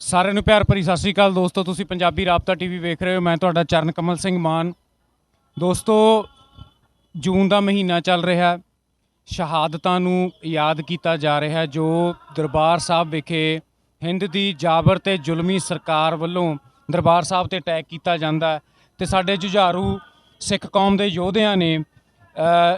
ਸਾਰਿਆਂ ਨੂੰ ਪਿਆਰ ਭਰੀ ਸਤਿ ਸ਼੍ਰੀ ਅਕਾਲ ਦੋਸਤੋ। ਤੁਸੀਂ ਪੰਜਾਬੀ ਰਾਬਤਾ ਟੀਵੀ ਵੇਖ ਰਹੇ ਹੋ। ਮੈਂ ਤੁਹਾਡਾ ਚਰਨ ਕਮਲ ਸਿੰਘ ਮਾਨ। ਦੋਸਤੋ, ਜੂਨ ਦਾ ਮਹੀਨਾ ਚੱਲ ਰਿਹਾ, ਸ਼ਹਾਦਤਾਂ ਨੂੰ ਯਾਦ ਕੀਤਾ ਜਾ ਰਿਹਾ ਜੋ ਦਰਬਾਰ ਸਾਹਿਬ ਵਿਖੇ ਹਿੰਦ ਦੀ ਜਾਬਰ ਤੇ ਜ਼ੁਲਮੀ ਸਰਕਾਰ ਵੱਲੋਂ ਦਰਬਾਰ ਸਾਹਿਬ ਤੇ ਅਟੈਕ ਕੀਤਾ ਜਾਂਦਾ ਤੇ ਸਾਡੇ ਜੁਝਾਰੂ ਸਿੱਖ ਕੌਮ ਦੇ ਯੋਧਿਆਂ ਨੇ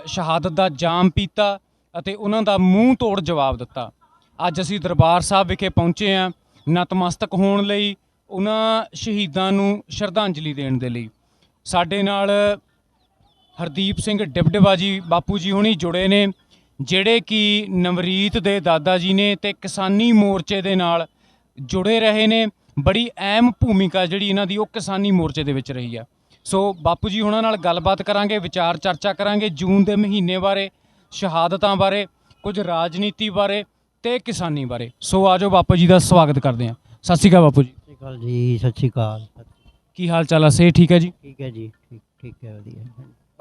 ਸ਼ਹਾਦਤ ਦਾ ਜਾਮ ਪੀਤਾ ਅਤੇ ਉਹਨਾਂ ਦਾ ਮੂੰਹ ਤੋੜ ਜਵਾਬ ਦਿੱਤਾ। ਅੱਜ ਅਸੀਂ ਦਰਬਾਰ ਸਾਹਿਬ ਵਿਖੇ ਪਹੁੰਚੇ ਹਾਂ ਨਤਮਸਤਕ ਹੋਣ ਲਈ, ਉਹਨਾਂ ਸ਼ਹੀਦਾਂ ਨੂੰ ਸ਼ਰਧਾਂਜਲੀ ਦੇਣ ਦੇ ਲਈ। ਸਾਡੇ ਨਾਲ ਹਰਦੀਪ ਸਿੰਘ ਡਿਬਡਿਬਾ ਜੀ ਬਾਪੂ ਜੀ ਹੁਣੀ ਜੁੜੇ ਨੇ, ਜਿਹੜੇ ਕਿ ਨਵਰੀਤ ਦੇ ਦਾਦਾ ਜੀ ਨੇ ਤੇ ਕਿਸਾਨੀ ਮੋਰਚੇ ਦੇ ਨਾਲ ਜੁੜੇ ਰਹੇ ਨੇ। ਬੜੀ ਅਹਿਮ ਭੂਮਿਕਾ ਜਿਹੜੀ ਇਹਨਾਂ ਦੀ ਉਹ ਕਿਸਾਨੀ ਮੋਰਚੇ ਦੇ ਵਿੱਚ ਰਹੀ ਆ। ਸੋ ਬਾਪੂ ਜੀ ਹੁਣਾਂ ਨਾਲ ਗੱਲਬਾਤ ਕਰਾਂਗੇ, ਵਿਚਾਰ ਚਰਚਾ ਕਰਾਂਗੇ ਜੂਨ ਦੇ ਮਹੀਨੇ ਬਾਰੇ, ਸ਼ਹਾਦਤਾਂ ਬਾਰੇ, ਕੁਝ ਰਾਜਨੀਤੀ ਬਾਰੇ ਤੇ ਕਿਸਾਨੀ ਬਾਰੇ। ਸੋ ਆਜੋ ਬਾਪੂ ਜੀ ਦਾ ਸਵਾਗਤ ਕਰਦੇ ਹਾਂ। ਸਤਿ ਸ਼੍ਰੀ ਅਕਾਲ ਬਾਪੂ ਜੀ। ਸਤਿ ਸ਼੍ਰੀ ਅਕਾਲ ਜੀ। ਸਤਿ ਸ਼੍ਰੀ ਅਕਾਲ। ਕੀ ਹਾਲ ਚਾਲ ਆ? ਸੇ ਠੀਕ ਹੈ ਜੀ? ਠੀਕ ਹੈ ਜੀ, ਠੀਕ ਹੈ, ਵਧੀਆ।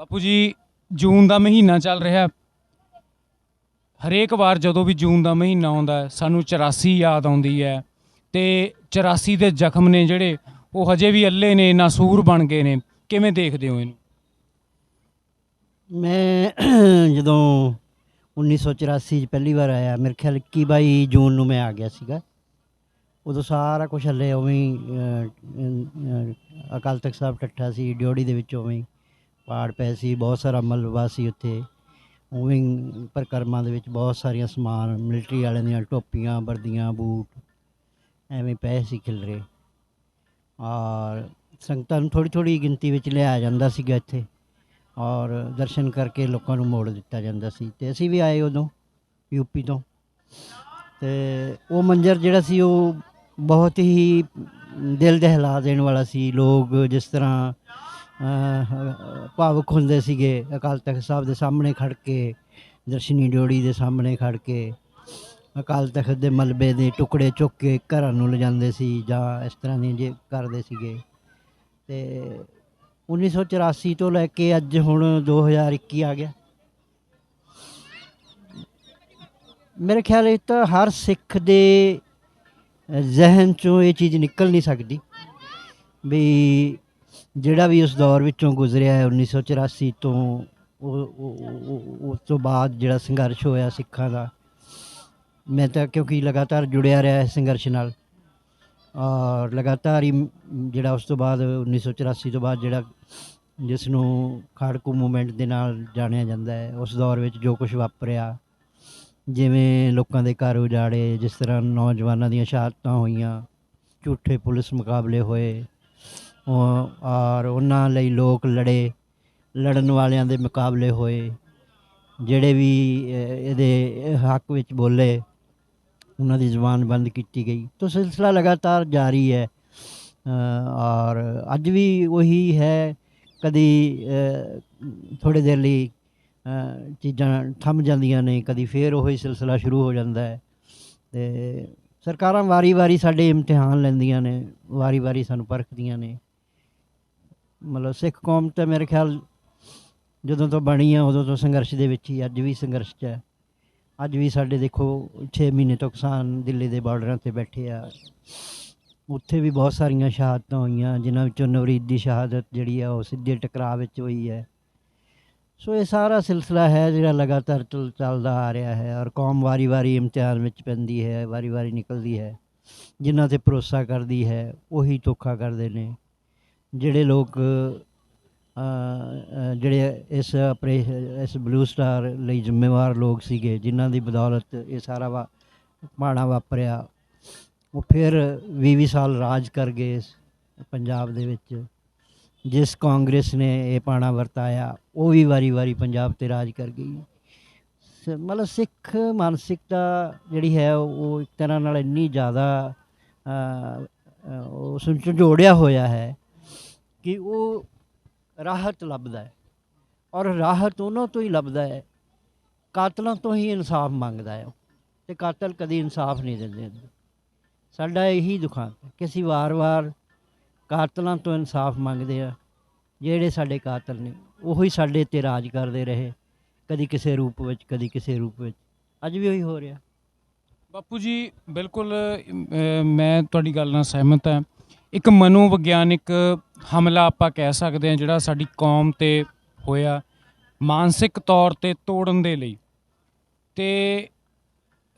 ਬਾਪੂ ਜੀ, ਜੂਨ ਦਾ ਮਹੀਨਾ ਚੱਲ ਰਿਹਾ। ਹਰੇਕ ਵਾਰ ਜਦੋਂ ਵੀ ਜੂਨ ਦਾ ਮਹੀਨਾ ਆਉਂਦਾ ਸਾਨੂੰ 84 ਯਾਦ ਆਉਂਦੀ ਹੈ ਤੇ 84 ਦੇ ਜ਼ਖਮ ਨੇ ਜਿਹੜੇ ਉਹ ਹਜੇ ਵੀ ਅੱਲੇ ਨੇ, ਨਾਸੂਰ ਬਣ ਗਏ ਨੇ। ਕਿਵੇਂ ਦੇਖਦੇ ਹੋ ਇਹਨੂੰ? ਮੈਂ ਜਦੋਂ 1984 'ਚ ਪਹਿਲੀ ਵਾਰ ਆਇਆ, ਮੇਰੇ ਖਿਆਲ 21-22 ਜੂਨ ਨੂੰ ਮੈਂ ਆ ਗਿਆ ਸੀਗਾ। ਉਦੋਂ ਸਾਰਾ ਕੁਛ ਹੱਲੇ ਉਵੇਂ ਹੀ ਅਕਾਲ ਤਖਤ ਸਾਹਿਬ ਟੱਠਾ ਸੀ, ਡਿਓੜੀ ਦੇ ਵਿੱਚ ਉਵੇਂ ਹੀ ਪਾੜ ਪਏ ਸੀ, ਬਹੁਤ ਸਾਰਾ ਮਲਬਾ ਸੀ ਉੱਥੇ। ਉਵੇਂ ਹੀ ਪਰਿਕਰਮਾ ਦੇ ਵਿੱਚ ਬਹੁਤ ਸਾਰੀਆਂ ਸਮਾਨ, ਮਿਲਟਰੀ ਵਾਲਿਆਂ ਦੀਆਂ ਟੋਪੀਆਂ, ਵਰਦੀਆਂ, ਬੂਟ ਐਵੇਂ ਪਏ ਸੀ ਖਿਲਰੇ। ਔਰ ਸੰਗਤਾਂ ਨੂੰ ਥੋੜ੍ਹੀ ਥੋੜ੍ਹੀ ਗਿਣਤੀ ਵਿੱਚ ਲਿਆਇਆ ਜਾਂਦਾ ਸੀਗਾ ਇੱਥੇ, ਔਰ ਦਰਸ਼ਨ ਕਰਕੇ ਲੋਕਾਂ ਨੂੰ ਮੋੜ ਦਿੱਤਾ ਜਾਂਦਾ ਸੀ। ਅਤੇ ਅਸੀਂ ਵੀ ਆਏ ਉਦੋਂ ਯੂਪੀ ਤੋਂ, ਅਤੇ ਉਹ ਮੰਜ਼ਰ ਜਿਹੜਾ ਸੀ ਉਹ ਬਹੁਤ ਹੀ ਦਿਲ ਦਹਿਲਾ ਦੇਣ ਵਾਲਾ ਸੀ। ਲੋਕ ਜਿਸ ਤਰ੍ਹਾਂ ਭਾਵੁਕ ਹੁੰਦੇ ਸੀਗੇ ਅਕਾਲ ਤਖਤ ਸਾਹਿਬ ਦੇ ਸਾਹਮਣੇ ਖੜ੍ਹ ਕੇ, ਦਰਸ਼ਨੀ ਡਿਓੜੀ ਦੇ ਸਾਹਮਣੇ ਖੜ੍ਹ ਕੇ ਅਕਾਲ ਤਖਤ ਦੇ ਮਲਬੇ ਦੇ ਟੁਕੜੇ ਚੁੱਕ ਕੇ ਘਰਾਂ ਨੂੰ ਲਿਜਾਂਦੇ ਸੀ ਜਾਂ ਇਸ ਤਰ੍ਹਾਂ ਦੀ ਜੇ ਕਰਦੇ ਸੀਗੇ। ਅਤੇ 1984 ਤੋਂ ਲੈ ਕੇ ਅੱਜ ਹੁਣ 2021 ਆ ਗਿਆ। ਮੇਰੇ ਖਿਆਲ ਇਹ ਤਾਂ ਹਰ ਸਿੱਖ ਦੇ ਜ਼ਹਿਨ 'ਚੋਂ ਇਹ ਚੀਜ਼ ਨਿਕਲ ਨਹੀਂ ਸਕਦੀ ਵੀ ਜਿਹੜਾ ਵੀ ਉਸ ਦੌਰ ਵਿੱਚੋਂ ਗੁਜ਼ਰਿਆ ਹੈ 1984 ਤੋਂ, ਉਸ ਤੋਂ ਬਾਅਦ ਜਿਹੜਾ ਸੰਘਰਸ਼ ਹੋਇਆ ਸਿੱਖਾਂ ਦਾ। ਮੈਂ ਤਾਂ ਕਿਉਂਕਿ ਲਗਾਤਾਰ ਜੁੜਿਆ ਰਿਹਾ ਇਸ ਸੰਘਰਸ਼ ਨਾਲ, ਔਰ ਲਗਾਤਾਰ ਹੀ ਜਿਹੜਾ ਉਸ ਤੋਂ ਬਾਅਦ 1984 ਤੋਂ ਬਾਅਦ ਜਿਹੜਾ ਜਿਸ ਨੂੰ ਖਾੜਕੂ ਮੂਵਮੈਂਟ ਦੇ ਨਾਲ ਜਾਣਿਆ ਜਾਂਦਾ ਹੈ, ਉਸ ਦੌਰ ਵਿੱਚ ਜੋ ਕੁਛ ਵਾਪਰਿਆ, ਜਿਵੇਂ ਲੋਕਾਂ ਦੇ ਘਰ ਉਜਾੜੇ, ਜਿਸ ਤਰ੍ਹਾਂ ਨੌਜਵਾਨਾਂ ਦੀਆਂ ਸ਼ਹਾਦਤਾਂ ਹੋਈਆਂ, ਝੂਠੇ ਪੁਲਿਸ ਮੁਕਾਬਲੇ ਹੋਏ, ਔਰ ਉਹਨਾਂ ਲਈ ਲੋਕ ਲੜੇ, ਲੜਨ ਵਾਲਿਆਂ ਦੇ ਮੁਕਾਬਲੇ ਹੋਏ, ਜਿਹੜੇ ਵੀ ਇਹਦੇ ਹੱਕ ਵਿੱਚ ਬੋਲੇ ਉਹਨਾਂ ਦੀ ਜ਼ੁਬਾਨ ਬੰਦ ਕੀਤੀ ਗਈ। ਤਾਂ ਸਿਲਸਿਲਾ ਲਗਾਤਾਰ ਜਾਰੀ ਹੈ, ਔਰ ਅੱਜ ਵੀ ਉਹੀ ਹੈ। ਕਦੀ ਥੋੜ੍ਹੇ ਦੇਰ ਲਈ ਚੀਜ਼ਾਂ ਥੰਮ ਜਾਂਦੀਆਂ ਨੇ, ਕਦੀ ਫਿਰ ਉਹੀ ਸਿਲਸਿਲਾ ਸ਼ੁਰੂ ਹੋ ਜਾਂਦਾ ਹੈ। ਅਤੇ ਸਰਕਾਰਾਂ ਵਾਰੀ ਵਾਰੀ ਸਾਡੇ ਇਮਤਿਹਾਨ ਲੈਂਦੀਆਂ ਨੇ, ਵਾਰੀ ਵਾਰੀ ਸਾਨੂੰ ਪਰਖਦੀਆਂ ਨੇ। ਮਤਲਬ ਸਿੱਖ ਕੌਮ ਤਾਂ ਮੇਰੇ ਖਿਆਲ ਜਦੋਂ ਤੋਂ ਬਣੀ ਆ ਉਦੋਂ ਤੋਂ ਸੰਘਰਸ਼ ਦੇ ਵਿੱਚ ਹੀ, ਅੱਜ ਵੀ ਸੰਘਰਸ਼ 'ਚ ਹੈ। ਅੱਜ ਵੀ ਸਾਡੇ ਦੇਖੋ 6 ਮਹੀਨੇ ਤੋਂ ਕਿਸਾਨ ਦਿੱਲੀ ਦੇ ਬਾਰਡਰਾਂ 'ਤੇ ਬੈਠੇ ਆ। ਉੱਥੇ ਵੀ ਬਹੁਤ ਸਾਰੀਆਂ ਸ਼ਹਾਦਤਾਂ ਹੋਈਆਂ, ਜਿਨ੍ਹਾਂ ਵਿੱਚੋਂ ਨਵਰੀਤ ਦੀ ਸ਼ਹਾਦਤ ਜਿਹੜੀ ਆ ਉਹ ਸਿੱਧੇ ਟਕਰਾਅ ਵਿੱਚ ਹੋਈ ਹੈ। ਸੋ ਇਹ ਸਾਰਾ ਸਿਲਸਿਲਾ ਹੈ ਜਿਹੜਾ ਲਗਾਤਾਰ ਚੱਲਦਾ ਆ ਰਿਹਾ ਹੈ, ਔਰ ਕੌਮ ਵਾਰੀ ਵਾਰੀ ਇਮਤਿਹਾਨ ਵਿੱਚ ਪੈਂਦੀ ਹੈ, ਵਾਰੀ ਵਾਰੀ ਨਿਕਲਦੀ ਹੈ। ਜਿਨ੍ਹਾਂ 'ਤੇ ਭਰੋਸਾ ਕਰਦੀ ਹੈ ਉਹੀ ਧੋਖਾ ਕਰਦੇ ਨੇ। ਜਿਹੜੇ ਲੋਕ ਜਿਹੜੇ ਇਸ ਬਲੂ ਸਟਾਰ ਲਈ ਜ਼ਿੰਮੇਵਾਰ ਲੋਕ ਸੀਗੇ, ਜਿਨ੍ਹਾਂ ਦੀ ਬਦੌਲਤ ਇਹ ਸਾਰਾ ਮਾੜਾ ਵਾਪਰਿਆ, ਉਹ ਫਿਰ 20-20 ਸਾਲ ਰਾਜ ਕਰ ਗਏ ਇਸ ਪੰਜਾਬ ਦੇ ਵਿੱਚ। ਜਿਸ ਕਾਂਗਰਸ ਨੇ ਇਹ ਪਾਣਾ ਵਰਤਾਇਆ ਉਹ ਵੀ ਵਾਰੀ ਵਾਰੀ ਪੰਜਾਬ 'ਤੇ ਰਾਜ ਕਰ ਗਈ। ਮਤਲਬ ਸਿੱਖ ਮਾਨਸਿਕਤਾ ਜਿਹੜੀ ਹੈ ਉਹ ਇੱਕ ਤਰ੍ਹਾਂ ਨਾਲ ਇੰਨੀ ਜ਼ਿਆਦਾ ਉਸ ਨੂੰ ਝੰਜੋੜਿਆ ਹੋਇਆ ਹੈ ਕਿ ਉਹ ਰਾਹਤ ਲੱਭਦਾ ਹੈ, ਔਰ ਰਾਹਤ ਉਹਨਾਂ ਤੋਂ ਹੀ ਲੱਭਦਾ ਹੈ, ਕਾਤਲਾਂ ਤੋਂ ਹੀ ਇਨਸਾਫ ਮੰਗਦਾ ਹੈ। ਅਤੇ ਕਾਤਲ ਕਦੀ ਇਨਸਾਫ ਨਹੀਂ ਦਿੰਦੇ। ਸਾਡਾ ਇਹੀ ਦੁਖਾਂਤ ਹੈ ਕਿ ਅਸੀਂ ਵਾਰ-ਵਾਰ ਕਾਤਲਾਂ ਤੋਂ ਇਨਸਾਫ ਮੰਗਦੇ ਆ। ਜਿਹੜੇ ਸਾਡੇ ਕਾਤਲ ਨੇ ਉਹੀ ਸਾਡੇ 'ਤੇ ਰਾਜ ਕਰਦੇ ਰਹੇ, ਕਦੀ ਕਿਸੇ ਰੂਪ ਵਿੱਚ, ਕਦੀ ਕਿਸੇ ਰੂਪ ਵਿੱਚ। ਅੱਜ ਵੀ ਉਹੀ ਹੋ ਰਿਹਾ। ਬਾਪੂ ਜੀ ਬਿਲਕੁਲ ਮੈਂ ਤੁਹਾਡੀ ਗੱਲ ਨਾਲ ਸਹਿਮਤ ਹਾਂ। ਇੱਕ ਮਨੋਵਿਗਿਆਨਿਕ ਹਮਲਾ ਆਪਾਂ ਕਹਿ ਸਕਦੇ ਹਾਂ ਜਿਹੜਾ ਸਾਡੀ ਕੌਮ 'ਤੇ ਹੋਇਆ ਮਾਨਸਿਕ ਤੌਰ 'ਤੇ ਤੋੜਨ ਦੇ ਲਈ। ਅਤੇ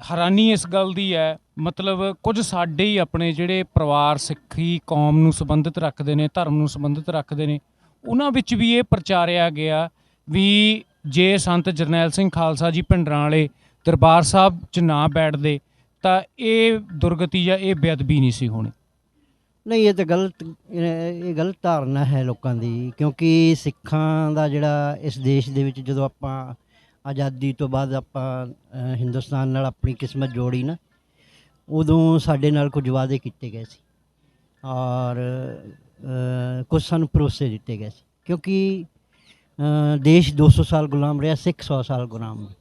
ਹੈਰਾਨੀ ਇਸ ਗੱਲ ਦੀ ਹੈ, ਮਤਲਬ ਕੁਝ ਸਾਡੇ ਹੀ ਆਪਣੇ ਜਿਹੜੇ ਪਰਿਵਾਰ ਸਿੱਖੀ ਕੌਮ ਨੂੰ ਸੰਬੰਧਿਤ ਰੱਖਦੇ ਨੇ, ਧਰਮ ਨੂੰ ਸੰਬੰਧਿਤ ਰੱਖਦੇ ਨੇ, ਉਹਨਾਂ ਵਿੱਚ ਵੀ ਇਹ ਪ੍ਰਚਾਰਿਆ ਗਿਆ ਵੀ ਜੇ ਸੰਤ ਜਰਨੈਲ ਸਿੰਘ ਖਾਲਸਾ ਜੀ ਭਿੰਡਰਾਂ ਵਾਲੇ ਦਰਬਾਰ ਸਾਹਿਬ 'ਚ ਨਾ ਬੈਠਦੇ ਤਾਂ ਇਹ ਦੁਰਗਤੀ ਜਾਂ ਇਹ ਬੇਅਦਬੀ ਨਹੀਂ ਸੀ ਹੋਣੀ। ਨਹੀਂ, ਇਹ ਤਾਂ ਗਲਤ, ਇਹ ਗਲਤ ਧਾਰਨਾ ਹੈ ਲੋਕਾਂ ਦੀ, ਕਿਉਂਕਿ ਸਿੱਖਾਂ ਦਾ ਜਿਹੜਾ ਇਸ ਦੇਸ਼ ਦੇ ਵਿੱਚ ਜਦੋਂ ਆਪਾਂ ਆਜ਼ਾਦੀ ਤੋਂ ਬਾਅਦ ਆਪਾਂ ਹਿੰਦੁਸਤਾਨ ਨਾਲ ਆਪਣੀ ਕਿਸਮਤ ਜੋੜੀ ਨਾ, ਉਦੋਂ ਸਾਡੇ ਨਾਲ ਕੁਝ ਵਾਅਦੇ ਕੀਤੇ ਗਏ ਸੀ ਔਰ ਕੁਝ ਸਾਨੂੰ ਭਰੋਸੇ ਦਿੱਤੇ ਗਏ ਸੀ, ਕਿਉਂਕਿ ਦੇਸ਼ 200 ਸਾਲ ਗੁਲਾਮ ਰਿਹਾ, ਸਿੱਖ 100 ਸਾਲ ਗੁਲਾਮ ਰਹੇ।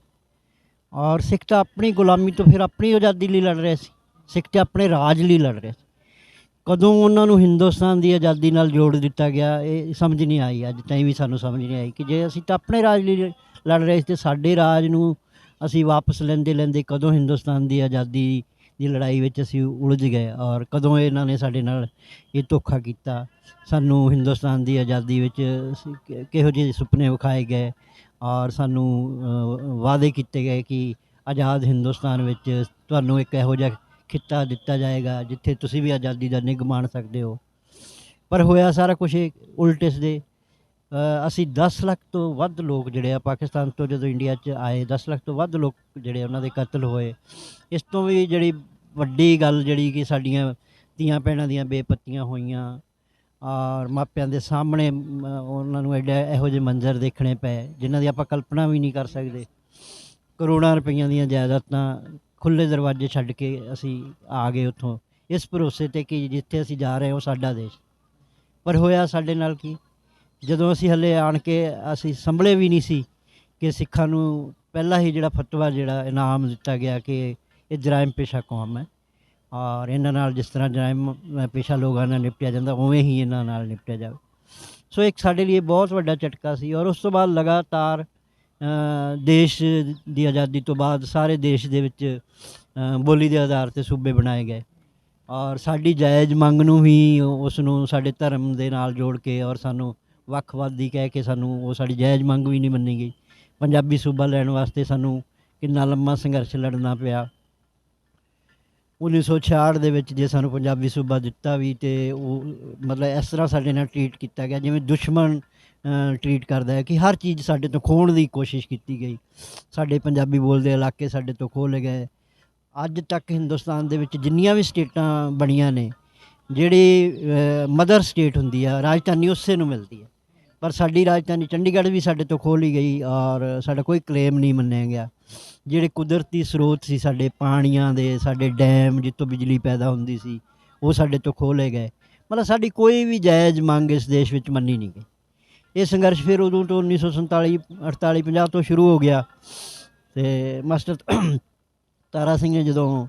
ਔਰ ਸਿੱਖ ਤਾਂ ਆਪਣੀ ਗੁਲਾਮੀ ਤੋਂ ਫਿਰ ਆਪਣੀ ਆਜ਼ਾਦੀ ਲਈ ਲੜ ਰਹੇ ਸੀ, ਸਿੱਖ ਤਾਂ ਆਪਣੇ ਰਾਜ ਲਈ ਲੜ ਰਹੇ ਸੀ। ਕਦੋਂ ਉਹਨਾਂ ਨੂੰ ਹਿੰਦੁਸਤਾਨ ਦੀ ਆਜ਼ਾਦੀ ਨਾਲ ਜੋੜ ਦਿੱਤਾ ਗਿਆ, ਇਹ ਸਮਝ ਨਹੀਂ ਆਈ, ਅੱਜ ਤਾਈਂ ਵੀ ਸਾਨੂੰ ਸਮਝ ਨਹੀਂ ਆਈ ਕਿ ਜੇ ਅਸੀਂ ਤਾਂ ਆਪਣੇ ਰਾਜ ਲਈ ਲੜ ਰਹੇ ਸੀ ਅਤੇ ਸਾਡੇ ਰਾਜ ਨੂੰ ਅਸੀਂ ਵਾਪਸ ਲੈਂਦੇ ਲੈਂਦੇ ਕਦੋਂ ਹਿੰਦੁਸਤਾਨ ਦੀ ਆਜ਼ਾਦੀ ਦੀ ਲੜਾਈ ਵਿੱਚ ਅਸੀਂ ਉਲਝ ਗਏ, ਔਰ ਕਦੋਂ ਇਹਨਾਂ ਨੇ ਸਾਡੇ ਨਾਲ ਇਹ ਧੋਖਾ ਕੀਤਾ। ਸਾਨੂੰ ਹਿੰਦੁਸਤਾਨ ਦੀ ਆਜ਼ਾਦੀ ਵਿੱਚ ਕਿਹੋ ਜਿਹੇ ਸੁਪਨੇ ਵਿਖਾਏ ਗਏ ਔਰ ਸਾਨੂੰ ਵਾਅਦੇ ਕੀਤੇ ਗਏ ਕਿ ਆਜ਼ਾਦ ਹਿੰਦੁਸਤਾਨ ਵਿੱਚ ਤੁਹਾਨੂੰ ਇੱਕ ਇਹੋ ਜਿਹਾ ਖਿੱਤਾ ਦਿੱਤਾ ਜਾਏਗਾ ਜਿੱਥੇ ਤੁਸੀਂ ਵੀ ਆਜ਼ਾਦੀ ਦਾ ਨਿੱਘ ਮਾਣ ਸਕਦੇ ਹੋ। ਪਰ ਹੋਇਆ ਸਾਰਾ ਕੁਛ ਉਲਟ ਇਸ ਦੇ। ਅਸੀਂ 10 ਲੱਖ ਤੋਂ ਵੱਧ ਲੋਕ ਜਿਹੜੇ ਆ ਪਾਕਿਸਤਾਨ ਤੋਂ ਜਦੋਂ ਇੰਡੀਆ 'ਚ ਆਏ, 10 ਲੱਖ ਤੋਂ ਵੱਧ ਲੋਕ ਜਿਹੜੇ ਉਹਨਾਂ ਦੇ ਕਤਲ ਹੋਏ। ਇਸ ਤੋਂ ਵੀ ਜਿਹੜੀ ਵੱਡੀ ਗੱਲ ਜਿਹੜੀ ਕਿ ਸਾਡੀਆਂ ਧੀਆਂ ਭੈਣਾਂ ਦੀਆਂ ਬੇਪੱਤੀਆਂ ਹੋਈਆਂ ਔਰ ਮਾਪਿਆਂ ਦੇ ਸਾਹਮਣੇ ਉਹਨਾਂ ਨੂੰ ਐਡਾ ਇਹੋ ਜਿਹੇ ਮੰਜ਼ਰ ਦੇਖਣੇ ਪਏ ਜਿਨ੍ਹਾਂ ਦੀ ਆਪਾਂ ਕਲਪਨਾ ਵੀ ਨਹੀਂ ਕਰ ਸਕਦੇ। ਕਰੋੜਾਂ ਰੁਪਈਆਂ ਦੀਆਂ ਜਾਇਦਾਦਾਂ ਖੁੱਲ੍ਹੇ ਦਰਵਾਜ਼ੇ ਛੱਡ ਕੇ ਅਸੀਂ ਆ ਗਏ ਉੱਥੋਂ, ਇਸ ਭਰੋਸੇ 'ਤੇ ਕਿ ਜਿੱਥੇ ਅਸੀਂ ਜਾ ਰਹੇ ਉਹ ਸਾਡਾ ਦੇਸ਼। ਪਰ ਹੋਇਆ ਸਾਡੇ ਨਾਲ ਕੀ, ਜਦੋਂ ਅਸੀਂ ਹਲੇ ਆਣ ਕੇ ਅਸੀਂ ਸੰਭਲੇ ਵੀ ਨਹੀਂ ਸੀ ਕਿ ਸਿੱਖਾਂ ਨੂੰ ਪਹਿਲਾਂ ਹੀ ਜਿਹੜਾ ਫਤਵਾ ਜਿਹੜਾ ਇਨਾਮ ਦਿੱਤਾ ਗਿਆ ਕਿ ਇਹ ਜਰਾਇਮ ਪੇਸ਼ਾ ਕੌਮ ਹੈ ਔਰ ਇਹਨਾਂ ਨਾਲ ਜਿਸ ਤਰ੍ਹਾਂ ਜਰਾਇਮ ਪੇਸ਼ਾ ਲੋਕਾਂ ਨਾਲ ਨਿਪਟਿਆ ਜਾਂਦਾ ਉਵੇਂ ਹੀ ਇਹਨਾਂ ਨਾਲ ਨਿਪਟਿਆ ਜਾਵੇ। ਸੋ ਇੱਕ ਸਾਡੇ ਲਈ ਬਹੁਤ ਵੱਡਾ ਝਟਕਾ ਸੀ। ਔਰ ਉਸ ਤੋਂ ਬਾਅਦ ਲਗਾਤਾਰ ਦੇਸ਼ ਦੀ ਆਜ਼ਾਦੀ ਤੋਂ ਬਾਅਦ ਸਾਰੇ ਦੇਸ਼ ਦੇ ਵਿੱਚ ਬੋਲੀ ਦੇ ਆਧਾਰ 'ਤੇ ਸੂਬੇ ਬਣਾਏ ਗਏ ਔਰ ਸਾਡੀ ਜਾਇਜ਼ ਮੰਗ ਨੂੰ ਵੀ ਉਸ ਨੂੰ ਸਾਡੇ ਧਰਮ ਦੇ ਨਾਲ ਜੋੜ ਕੇ ਔਰ ਸਾਨੂੰ ਵੱਖਵਾਦੀ ਕਹਿ ਕੇ ਸਾਨੂੰ ਉਹ ਸਾਡੀ ਜਾਇਜ਼ ਮੰਗ ਵੀ ਨਹੀਂ ਮੰਨੀ ਗਈ। ਪੰਜਾਬੀ ਸੂਬਾ ਲੈਣ ਵਾਸਤੇ ਸਾਨੂੰ ਕਿੰਨਾ ਲੰਮਾ ਸੰਘਰਸ਼ ਲੜਨਾ ਪਿਆ। 1966 ਦੇ ਵਿੱਚ ਜੇ ਸਾਨੂੰ ਪੰਜਾਬੀ ਸੂਬਾ ਦਿੱਤਾ ਵੀ ਅਤੇ ਉਹ ਮਤਲਬ ਇਸ ਤਰ੍ਹਾਂ ਸਾਡੇ ਨਾਲ ਟਰੀਟ ਕੀਤਾ ਗਿਆ ਜਿਵੇਂ ਦੁਸ਼ਮਣ ਟਰੀਟ ਕਰਦਾ ਹੈ ਕਿ ਹਰ ਚੀਜ਼ ਸਾਡੇ ਤੋਂ ਖੋਹਣ ਦੀ ਕੋਸ਼ਿਸ਼ ਕੀਤੀ ਗਈ। ਸਾਡੇ ਪੰਜਾਬੀ ਬੋਲਦੇ ਇਲਾਕੇ ਸਾਡੇ ਤੋਂ ਖੋਹ ਲਏ ਗਏ। ਅੱਜ ਤੱਕ ਹਿੰਦੁਸਤਾਨ ਦੇ ਵਿੱਚ ਜਿੰਨੀਆਂ ਵੀ ਸਟੇਟਾਂ ਬਣੀਆਂ ਨੇ, ਜਿਹੜੀ ਮਦਰ ਸਟੇਟ ਹੁੰਦੀ ਆ ਰਾਜਧਾਨੀ ਉਸੇ ਨੂੰ ਮਿਲਦੀ ਹੈ, ਪਰ ਸਾਡੀ ਰਾਜਧਾਨੀ ਚੰਡੀਗੜ੍ਹ ਵੀ ਸਾਡੇ ਤੋਂ ਖੋਹ ਲਈ ਗਈ ਔਰ ਸਾਡਾ ਕੋਈ ਕਲੇਮ ਨਹੀਂ ਮੰਨਿਆ ਗਿਆ। ਜਿਹੜੇ ਕੁਦਰਤੀ ਸਰੋਤ ਸੀ ਸਾਡੇ ਪਾਣੀਆਂ ਦੇ, ਸਾਡੇ ਡੈਮ ਜਿੱਥੋਂ ਬਿਜਲੀ ਪੈਦਾ ਹੁੰਦੀ ਸੀ, ਉਹ ਸਾਡੇ ਤੋਂ ਖੋਹ ਲਏ ਗਏ। ਮਤਲਬ ਸਾਡੀ ਕੋਈ ਵੀ ਜਾਇਜ਼ ਮੰਗ ਇਸ ਦੇਸ਼ ਵਿੱਚ ਮੰਨੀ ਨਹੀਂ ਗਈ। ਇਹ ਸੰਘਰਸ਼ ਫਿਰ ਉਦੋਂ ਤੋਂ 1947 48 50 ਤੋਂ ਸ਼ੁਰੂ ਹੋ ਗਿਆ ਅਤੇ ਮਾਸਟਰ ਤਾਰਾ ਸਿੰਘ ਨੇ ਜਦੋਂ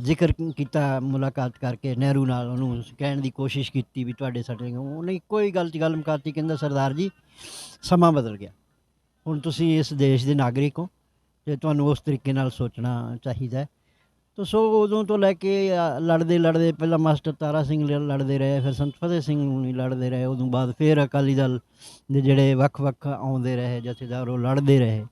ਜ਼ਿਕਰ ਕੀਤਾ ਮੁਲਾਕਾਤ ਕਰਕੇ ਨਹਿਰੂ ਨਾਲ, ਉਹਨੂੰ ਕਹਿਣ ਦੀ ਕੋਸ਼ਿਸ਼ ਕੀਤੀ ਵੀ ਤੁਹਾਡੇ ਸਾਡੇ, ਉਹਨੇ ਇੱਕੋ ਹੀ ਗੱਲ 'ਚ ਗੱਲ ਮੁਕਾਤੀ, ਕਹਿੰਦਾ ਸਰਦਾਰ ਜੀ ਸਮਾਂ ਬਦਲ ਗਿਆ, ਹੁਣ ਤੁਸੀਂ ਇਸ ਦੇਸ਼ ਦੇ ਨਾਗਰਿਕ ਹੋ ਅਤੇ ਤੁਹਾਨੂੰ ਉਸ ਤਰੀਕੇ ਨਾਲ ਸੋਚਣਾ ਚਾਹੀਦਾ ਹੈ। ਤਾਂ ਸੋ ਉਦੋਂ ਤੋਂ ਲੈ ਕੇ ਲੜਦੇ ਲੜਦੇ ਪਹਿਲਾਂ ਮਾਸਟਰ ਤਾਰਾ ਸਿੰਘ ਲੜਦੇ ਰਹੇ, ਫਿਰ ਸੰਤ ਫਤਿਹ ਸਿੰਘ ਨੂੰ ਲੜਦੇ ਰਹੇ, ਉਦੋਂ ਬਾਅਦ ਫਿਰ ਅਕਾਲੀ ਦਲ ਦੇ ਜਿਹੜੇ ਵੱਖ ਵੱਖ ਆਉਂਦੇ ਰਹੇ ਜਥੇਦਾਰ ਉਹ ਲੜਦੇ ਰਹੇ।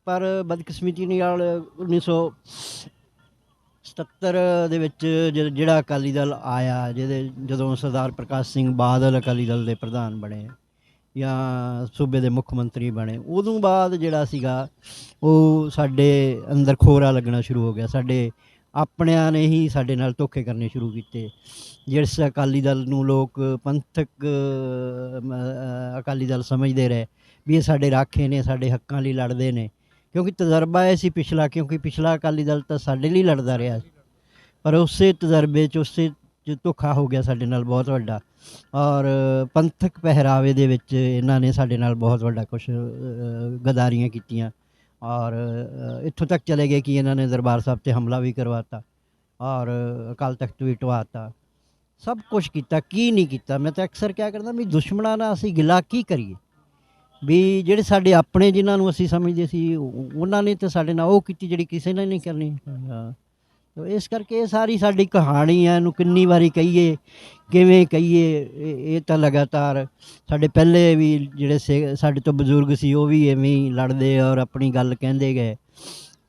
ਪਰ ਬਦਕਿਸਮਤੀ ਨਾਲ 1977 ਦੇ ਵਿੱਚ ਜਿਹੜਾ ਅਕਾਲੀ ਦਲ ਆਇਆ, ਜਦੋਂ ਸਰਦਾਰ ਪ੍ਰਕਾਸ਼ ਸਿੰਘ ਬਾਦਲ ਅਕਾਲੀ ਦਲ ਦੇ ਪ੍ਰਧਾਨ ਬਣੇ ਜਾਂ ਸੂਬੇ ਦੇ ਮੁੱਖ ਮੰਤਰੀ ਬਣੇ, ਉਦੋਂ ਬਾਅਦ ਜਿਹੜਾ ਸੀਗਾ ਉਹ ਸਾਡੇ ਅੰਦਰ ਖੋਰਾ ਲੱਗਣਾ ਸ਼ੁਰੂ ਹੋ ਗਿਆ। ਸਾਡੇ ਆਪਣਿਆਂ ਨੇ ਹੀ ਸਾਡੇ ਨਾਲ ਧੋਖੇ ਕਰਨੇ ਸ਼ੁਰੂ ਕੀਤੇ। ਜਿਸ ਅਕਾਲੀ ਦਲ ਨੂੰ ਲੋਕ ਪੰਥਕ ਅਕਾਲੀ ਦਲ ਸਮਝਦੇ ਰਹੇ ਵੀ ਇਹ ਸਾਡੇ ਰਾਖੇ ਨੇ, ਸਾਡੇ ਹੱਕਾਂ ਲਈ ਲੜਦੇ ਨੇ, ਕਿਉਂਕਿ ਤਜਰਬਾ ਇਹ ਸੀ ਪਿਛਲਾ, ਕਿਉਂਕਿ ਪਿਛਲਾ ਅਕਾਲੀ ਦਲ ਤਾਂ ਸਾਡੇ ਲਈ ਲੜਦਾ ਰਿਹਾ, ਪਰ ਉਸੇ ਤਜਰਬੇ 'ਚ ਉਸੇ 'ਚ ਧੋਖਾ ਹੋ ਗਿਆ ਸਾਡੇ ਨਾਲ ਬਹੁਤ ਵੱਡਾ। ਔਰ ਪੰਥਕ ਪਹਿਰਾਵੇ ਦੇ ਵਿੱਚ ਇਹਨਾਂ ਨੇ ਸਾਡੇ ਨਾਲ ਬਹੁਤ ਵੱਡਾ ਕੁਛ ਗਦਾਰੀਆਂ ਕੀਤੀਆਂ ਔਰ ਇੱਥੋਂ ਤੱਕ ਚਲੇ ਗਏ ਕਿ ਇਹਨਾਂ ਨੇ ਦਰਬਾਰ ਸਾਹਿਬ 'ਤੇ ਹਮਲਾ ਵੀ ਕਰਵਾਤਾ ਔਰ ਅਕਾਲ ਤਖਤ ਵੀ ਢਵਾਤਾ। ਸਭ ਕੁਛ ਕੀਤਾ, ਕੀ ਨਹੀਂ ਕੀਤਾ। ਮੈਂ ਤਾਂ ਅਕਸਰ ਕਿਆ ਕਰਦਾ ਵੀ ਦੁਸ਼ਮਣਾਂ ਨਾਲ ਅਸੀਂ ਗਿਲਾ ਕੀ ਕਰੀਏ, ਵੀ ਜਿਹੜੇ ਸਾਡੇ ਆਪਣੇ ਜਿਨ੍ਹਾਂ ਨੂੰ ਅਸੀਂ ਸਮਝਦੇ ਸੀ ਉਹਨਾਂ ਨੇ ਤਾਂ ਸਾਡੇ ਨਾਲ ਉਹ ਕੀਤੀ ਜਿਹੜੀ ਕਿਸੇ ਨੇ ਨਹੀਂ ਕਰਨੀ। ਹਾਂ, ਤੋ ਇਸ ਕਰਕੇ ਇਹ ਸਾਰੀ ਸਾਡੀ ਕਹਾਣੀ ਹੈ, ਇਹਨੂੰ ਕਿੰਨੀ ਵਾਰੀ ਕਹੀਏ, ਕਿਵੇਂ ਕਹੀਏ, ਇਹ ਤਾਂ ਲਗਾਤਾਰ ਸਾਡੇ ਪਹਿਲੇ ਵੀ ਜਿਹੜੇ ਸਾਡੇ ਤੋਂ ਬਜ਼ੁਰਗ ਸੀ ਉਹ ਵੀ ਐਵੇਂ ਹੀ ਲੜਦੇ ਔਰ ਆਪਣੀ ਗੱਲ ਕਹਿੰਦੇ ਗਏ।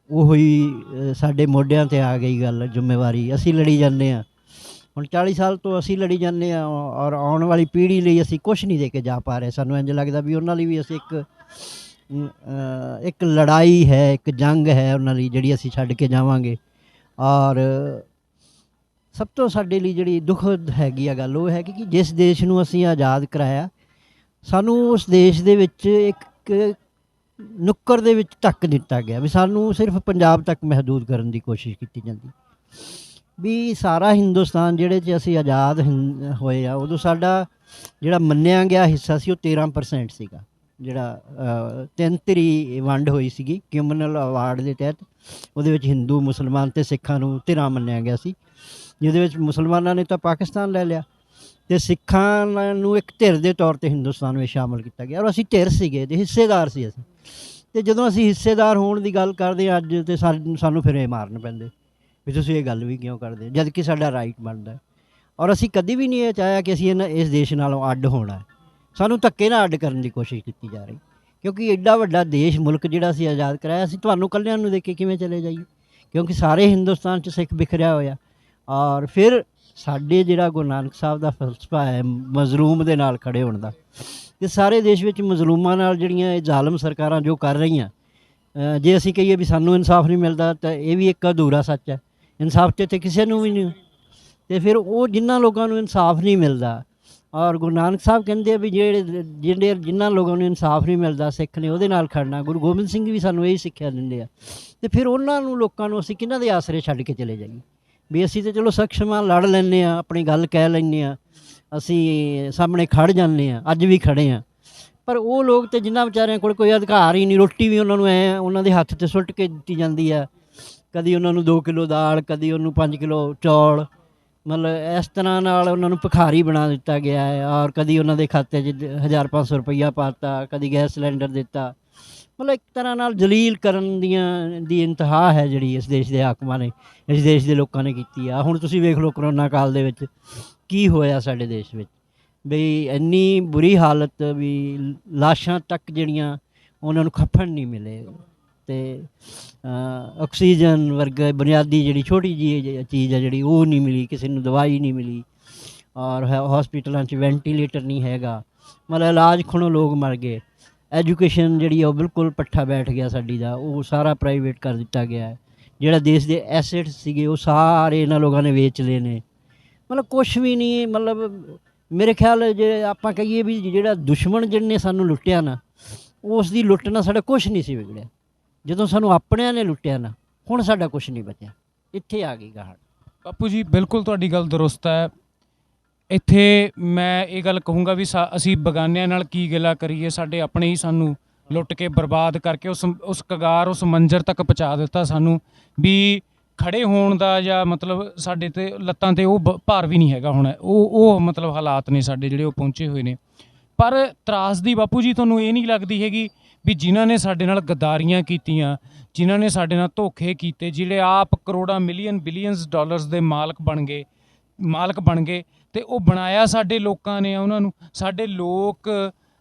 ਉਹੀ ਸਾਡੇ ਮੋਢਿਆਂ 'ਤੇ ਆ ਗਈ ਗੱਲ, ਜ਼ਿੰਮੇਵਾਰੀ ਅਸੀਂ ਲੜੀ ਜਾਂਦੇ ਹਾਂ। ਹੁਣ 40 ਸਾਲ ਤੋਂ ਅਸੀਂ ਲੜੀ ਜਾਂਦੇ ਹਾਂ ਔਰ ਆਉਣ ਵਾਲੀ ਪੀੜ੍ਹੀ ਲਈ ਅਸੀਂ ਕੁਛ ਨਹੀਂ ਦੇ ਕੇ ਜਾ ਪਾ ਰਹੇ। ਸਾਨੂੰ ਇੰਝ ਲੱਗਦਾ ਵੀ ਉਹਨਾਂ ਲਈ ਵੀ ਅਸੀਂ ਇੱਕ ਲੜਾਈ ਹੈ, ਇੱਕ ਜੰਗ ਹੈ ਉਹਨਾਂ ਲਈ ਜਿਹੜੀ ਅਸੀਂ ਛੱਡ ਕੇ ਜਾਵਾਂਗੇ। ਔਰ ਸਭ ਤੋਂ ਸਾਡੇ ਲਈ ਜਿਹੜੀ ਦੁਖਦ ਹੈਗੀ ਆ ਗੱਲ ਉਹ ਹੈ ਕਿ ਜਿਸ ਦੇਸ਼ ਨੂੰ ਅਸੀਂ ਆਜ਼ਾਦ ਕਰਾਇਆ, ਸਾਨੂੰ ਉਸ ਦੇਸ਼ ਦੇ ਵਿੱਚ ਇੱਕ ਨੁੱਕਰ ਦੇ ਵਿੱਚ ਧੱਕ ਦਿੱਤਾ ਗਿਆ ਵੀ ਸਾਨੂੰ ਸਿਰਫ ਪੰਜਾਬ ਤੱਕ ਮਹਿਦੂਦ ਕਰਨ ਦੀ ਕੋਸ਼ਿਸ਼ ਕੀਤੀ ਜਾਂਦੀ। ਵੀ ਸਾਰਾ ਹਿੰਦੁਸਤਾਨ ਜਿਹੜੇ 'ਚ ਅਸੀਂ ਆਜ਼ਾਦ ਹੋਏ ਆ, ਉਦੋਂ ਸਾਡਾ ਜਿਹੜਾ ਮੰਨਿਆ ਗਿਆ ਹਿੱਸਾ ਸੀ ਉਹ 13% ਸੀਗਾ। ਜਿਹੜਾ 3 ਵੰਡ ਹੋਈ ਸੀਗੀ ਕਮਿਊਨਲ ਅਵਾਰਡ ਦੇ ਤਹਿਤ, ਉਹਦੇ ਵਿੱਚ ਹਿੰਦੂ, ਮੁਸਲਮਾਨ ਅਤੇ ਸਿੱਖਾਂ ਨੂੰ ਧਿਰਾਂ ਮੰਨਿਆ ਗਿਆ ਸੀ, ਜਿਹਦੇ ਵਿੱਚ ਮੁਸਲਮਾਨਾਂ ਨੇ ਤਾਂ ਪਾਕਿਸਤਾਨ ਲੈ ਲਿਆ ਅਤੇ ਸਿੱਖਾਂ ਨੂੰ ਇੱਕ ਧਿਰ ਦੇ ਤੌਰ 'ਤੇ ਹਿੰਦੁਸਤਾਨ ਵਿੱਚ ਸ਼ਾਮਲ ਕੀਤਾ ਗਿਆ। ਔਰ ਅਸੀਂ ਧਿਰ ਸੀਗੇ ਅਤੇ ਹਿੱਸੇਦਾਰ ਸੀ ਅਸੀਂ। ਅਤੇ ਜਦੋਂ ਅਸੀਂ ਹਿੱਸੇਦਾਰ ਹੋਣ ਦੀ ਗੱਲ ਕਰਦੇ ਹਾਂ ਅੱਜ, ਤਾਂ ਸਾਨੂੰ ਫਿਰ ਇਹ ਮਾਰਨ ਪੈਂਦੇ ਵੀ ਤੁਸੀਂ ਇਹ ਗੱਲ ਵੀ ਕਿਉਂ ਕਰਦੇ, ਜਦ ਕਿ ਸਾਡਾ ਰਾਈਟ ਬਣਦਾ। ਔਰ ਅਸੀਂ ਕਦੀ ਵੀ ਨਹੀਂ ਇਹ ਚਾਹਿਆ ਕਿ ਅਸੀਂ ਇਸ ਦੇਸ਼ ਨਾਲੋਂ ਅੱਡ ਹੋਣਾ। ਸਾਨੂੰ ਧੱਕੇ ਨਾਲ ਅੱਡ ਕਰਨ ਦੀ ਕੋਸ਼ਿਸ਼ ਕੀਤੀ ਜਾ ਰਹੀ, ਕਿਉਂਕਿ ਐਡਾ ਵੱਡਾ ਦੇਸ਼, ਮੁਲਕ ਜਿਹੜਾ ਅਸੀਂ ਆਜ਼ਾਦ ਕਰਾਇਆ, ਅਸੀਂ ਤੁਹਾਨੂੰ ਇਕੱਲਿਆਂ ਨੂੰ ਦੇਖ ਕੇ ਕਿਵੇਂ ਚਲੇ ਜਾਈਏ, ਕਿਉਂਕਿ ਸਾਰੇ ਹਿੰਦੁਸਤਾਨ 'ਚ ਸਿੱਖ ਬਿਖਰਿਆ ਹੋਇਆ। ਔਰ ਫਿਰ ਸਾਡੇ ਜਿਹੜਾ ਗੁਰੂ ਨਾਨਕ ਸਾਹਿਬ ਦਾ ਫਲਸਫਾ ਹੈ ਮਜ਼ਲੂਮ ਦੇ ਨਾਲ ਖੜ੍ਹੇ ਹੋਣ ਦਾ, ਕਿ ਸਾਰੇ ਦੇਸ਼ ਵਿੱਚ ਮਜ਼ਲੂਮਾਂ ਨਾਲ ਜਿਹੜੀਆਂ ਇਹ ਜ਼ਾਲਮ ਸਰਕਾਰਾਂ ਜੋ ਕਰ ਰਹੀਆਂ, ਜੇ ਅਸੀਂ ਕਹੀਏ ਵੀ ਸਾਨੂੰ ਇਨਸਾਫ ਨਹੀਂ ਮਿਲਦਾ ਤਾਂ ਇਹ ਵੀ ਇੱਕ ਅਧੂਰਾ ਸੱਚ ਹੈ। ਇਨਸਾਫ ਤਾਂ ਇੱਥੇ ਕਿਸੇ ਨੂੰ ਵੀ ਨਹੀਂ। ਅਤੇ ਫਿਰ ਉਹ ਜਿਨ੍ਹਾਂ ਲੋਕਾਂ ਨੂੰ ਇਨਸਾਫ ਨਹੀਂ ਮਿਲਦਾ, ਔਰ ਗੁਰੂ ਨਾਨਕ ਸਾਹਿਬ ਕਹਿੰਦੇ ਆ ਵੀ ਜਿਨ੍ਹਾਂ ਲੋਕਾਂ ਨੂੰ ਇਨਸਾਫ ਨਹੀਂ ਮਿਲਦਾ, ਸਿੱਖ ਨੇ ਉਹਦੇ ਨਾਲ ਖੜਨਾ। ਗੁਰੂ ਗੋਬਿੰਦ ਸਿੰਘ ਵੀ ਸਾਨੂੰ ਇਹੀ ਸਿੱਖਿਆ ਦਿੰਦੇ ਆ। ਅਤੇ ਫਿਰ ਉਹਨਾਂ ਨੂੰ ਲੋਕਾਂ ਨੂੰ ਅਸੀਂ ਕਿਹਨਾਂ ਦੇ ਆਸਰੇ ਛੱਡ ਕੇ ਚਲੇ ਜਾਈਏ ਵੀ ਅਸੀਂ ਤਾਂ ਚਲੋ ਸਖਸ਼ਮ ਲੜ ਲੈਂਦੇ ਹਾਂ, ਆਪਣੀ ਗੱਲ ਕਹਿ ਲੈਂਦੇ ਹਾਂ, ਅਸੀਂ ਸਾਹਮਣੇ ਖੜ੍ਹ ਜਾਂਦੇ ਹਾਂ, ਅੱਜ ਵੀ ਖੜ੍ਹੇ ਹਾਂ। ਪਰ ਉਹ ਲੋਕ ਤਾਂ ਜਿਨ੍ਹਾਂ ਵਿਚਾਰਿਆਂ ਕੋਲ ਕੋਈ ਅਧਿਕਾਰ ਹੀ ਨਹੀਂ, ਰੋਟੀ ਵੀ ਉਹਨਾਂ ਨੂੰ ਉਹਨਾਂ ਦੇ ਹੱਥ 'ਤੇ ਸੁੱਟ ਕੇ ਦਿੱਤੀ ਜਾਂਦੀ ਆ। ਕਦੀ ਉਹਨਾਂ ਨੂੰ 2 ਕਿਲੋ ਦਾਲ, ਕਦੀ ਉਹਨੂੰ 5 ਕਿਲੋ ਚੌਲ, ਮਤਲਬ ਇਸ ਤਰ੍ਹਾਂ ਨਾਲ ਉਹਨਾਂ ਨੂੰ ਭਿਖਾਰੀ ਬਣਾ ਦਿੱਤਾ ਗਿਆ ਹੈ। ਔਰ ਕਦੀ ਉਹਨਾਂ ਦੇ ਖਾਤੇ 'ਚ 1500 ਰੁਪਈਆ ਪਾਤਾ, ਕਦੀ ਗੈਸ ਸਿਲੰਡਰ ਦਿੱਤਾ। ਮਤਲਬ ਇੱਕ ਤਰ੍ਹਾਂ ਨਾਲ ਜਲੀਲ ਕਰਨ ਦੀ ਇੰਤਹਾ ਹੈ ਜਿਹੜੀ ਇਸ ਦੇਸ਼ ਦੇ ਹਾਕਮਾਂ ਨੇ, ਇਸ ਦੇਸ਼ ਦੇ ਲੋਕਾਂ ਨੇ ਕੀਤੀ ਆ। ਹੁਣ ਤੁਸੀਂ ਵੇਖ ਲਓ ਕਰੋਨਾ ਕਾਲ ਦੇ ਵਿੱਚ ਕੀ ਹੋਇਆ ਸਾਡੇ ਦੇਸ਼ ਵਿੱਚ, ਵੀ ਇੰਨੀ ਬੁਰੀ ਹਾਲਤ ਵੀ ਲਾਸ਼ਾਂ ਤੱਕ ਜਿਹੜੀਆਂ ਉਹਨਾਂ ਨੂੰ ਖੱਫਣ ਨਹੀਂ ਮਿਲੇ, ਅਤੇ ਆਕਸੀਜਨ ਵਰਗਾ ਬੁਨਿਆਦੀ ਜਿਹੜੀ ਛੋਟੀ ਜਿਹੀ ਚੀਜ਼ ਹੈ ਜਿਹੜੀ ਉਹ ਨਹੀਂ ਮਿਲੀ, ਕਿਸੇ ਨੂੰ ਦਵਾਈ ਨਹੀਂ ਮਿਲੀ, ਔਰ ਹੌਸਪੀਟਲਾਂ 'ਚ ਵੈਂਟੀਲੇਟਰ ਨਹੀਂ ਹੈਗਾ। ਮਤਲਬ ਇਲਾਜ ਖੁਣੋਂ ਲੋਕ ਮਰ ਗਏ। ਐਜੂਕੇਸ਼ਨ ਜਿਹੜੀ ਆ ਉਹ ਬਿਲਕੁਲ ਪੱਠਾ ਬੈਠ ਗਿਆ ਸਾਡੀ ਦਾ, ਉਹ ਸਾਰਾ ਪ੍ਰਾਈਵੇਟ ਕਰ ਦਿੱਤਾ ਗਿਆ ਹੈ। ਜਿਹੜਾ ਦੇਸ਼ ਦੇ ਐਸੈਟਸ ਸੀਗੇ ਉਹ ਸਾਰੇ ਇਹਨਾਂ ਲੋਕਾਂ ਨੇ ਵੇਚ ਲਏ ਨੇ। ਮਤਲਬ ਕੁਛ ਵੀ ਨਹੀਂ। ਮਤਲਬ ਮੇਰੇ ਖਿਆਲ ਜੇ ਆਪਾਂ ਕਹੀਏ ਵੀ ਜਿਹੜਾ ਦੁਸ਼ਮਣ ਜਿਹਨੇ ਸਾਨੂੰ ਲੁੱਟਿਆ ਨਾ, ਉਸ ਦੀ ਲੁੱਟ ਨਾਲ ਸਾਡਾ ਕੁਛ ਨਹੀਂ ਸੀ ਵਿਗੜਿਆ। ਜਦੋਂ ਸਾਨੂੰ ਆਪਣਿਆਂ ਨੇ ਲੁੱਟਿਆ ਨਾ, ਹੁਣ ਸਾਡਾ ਕੁਛ ਨਹੀਂ ਬਚਿਆ। ਇੱਥੇ ਆ ਗਈ ਕਹਾਣੀ। ਬਾਪੂ ਜੀ ਬਿਲਕੁਲ ਤੁਹਾਡੀ ਗੱਲ ਦਰੁਸਤ ਹੈ। ਇੱਥੇ ਮੈਂ ਇਹ ਗੱਲ ਕਹੂੰਗਾ ਵੀ ਅਸੀਂ ਬਗਾਨਿਆਂ ਨਾਲ ਕੀ ਗਿਲਾ ਕਰੀਏ, ਸਾਡੇ ਆਪਣੇ ਹੀ ਸਾਨੂੰ ਲੁੱਟ ਕੇ ਬਰਬਾਦ ਕਰਕੇ ਉਸ ਕਗਾਰ, ਉਸ ਮੰਜ਼ਰ ਤੱਕ ਪਹੁੰਚਾ ਦਿੱਤਾ ਸਾਨੂੰ ਵੀ ਖੜ੍ਹੇ ਹੋਣ ਦਾ, ਜਾਂ ਮਤਲਬ ਸਾਡੇ 'ਤੇ ਲੱਤਾਂ 'ਤੇ ਉਹ ਭਾਰ ਵੀ ਨਹੀਂ ਹੈਗਾ ਹੁਣ। ਉਹ ਮਤਲਬ ਹਾਲਾਤ ਨੇ ਸਾਡੇ ਜਿਹੜੇ ਉਹ ਪਹੁੰਚੇ ਹੋਏ ਨੇ। ਪਰ ਤਰਾਸਦੀ ਬਾਪੂ ਜੀ ਤੁਹਾਨੂੰ ਇਹ ਨਹੀਂ ਲੱਗਦੀ ਹੈਗੀ ਵੀ ਜਿਨ੍ਹਾਂ ਨੇ ਸਾਡੇ ਨਾਲ ਗਦਾਰੀਆਂ ਕੀਤੀਆਂ, ਜਿਨ੍ਹਾਂ ਨੇ ਸਾਡੇ ਨਾਲ ਧੋਖੇ ਕੀਤੇ, ਜਿਹੜੇ ਆਪ ਕਰੋੜਾਂ, ਮਿਲੀਅਨ, ਬਿਲੀਅਨਸ ਡਾਲਰਸ ਦੇ ਮਾਲਕ ਬਣ ਗਏ ਅਤੇ ਉਹ ਬਣਾਇਆ ਸਾਡੇ ਲੋਕਾਂ ਨੇ ਉਹਨਾਂ ਨੂੰ, ਸਾਡੇ ਲੋਕ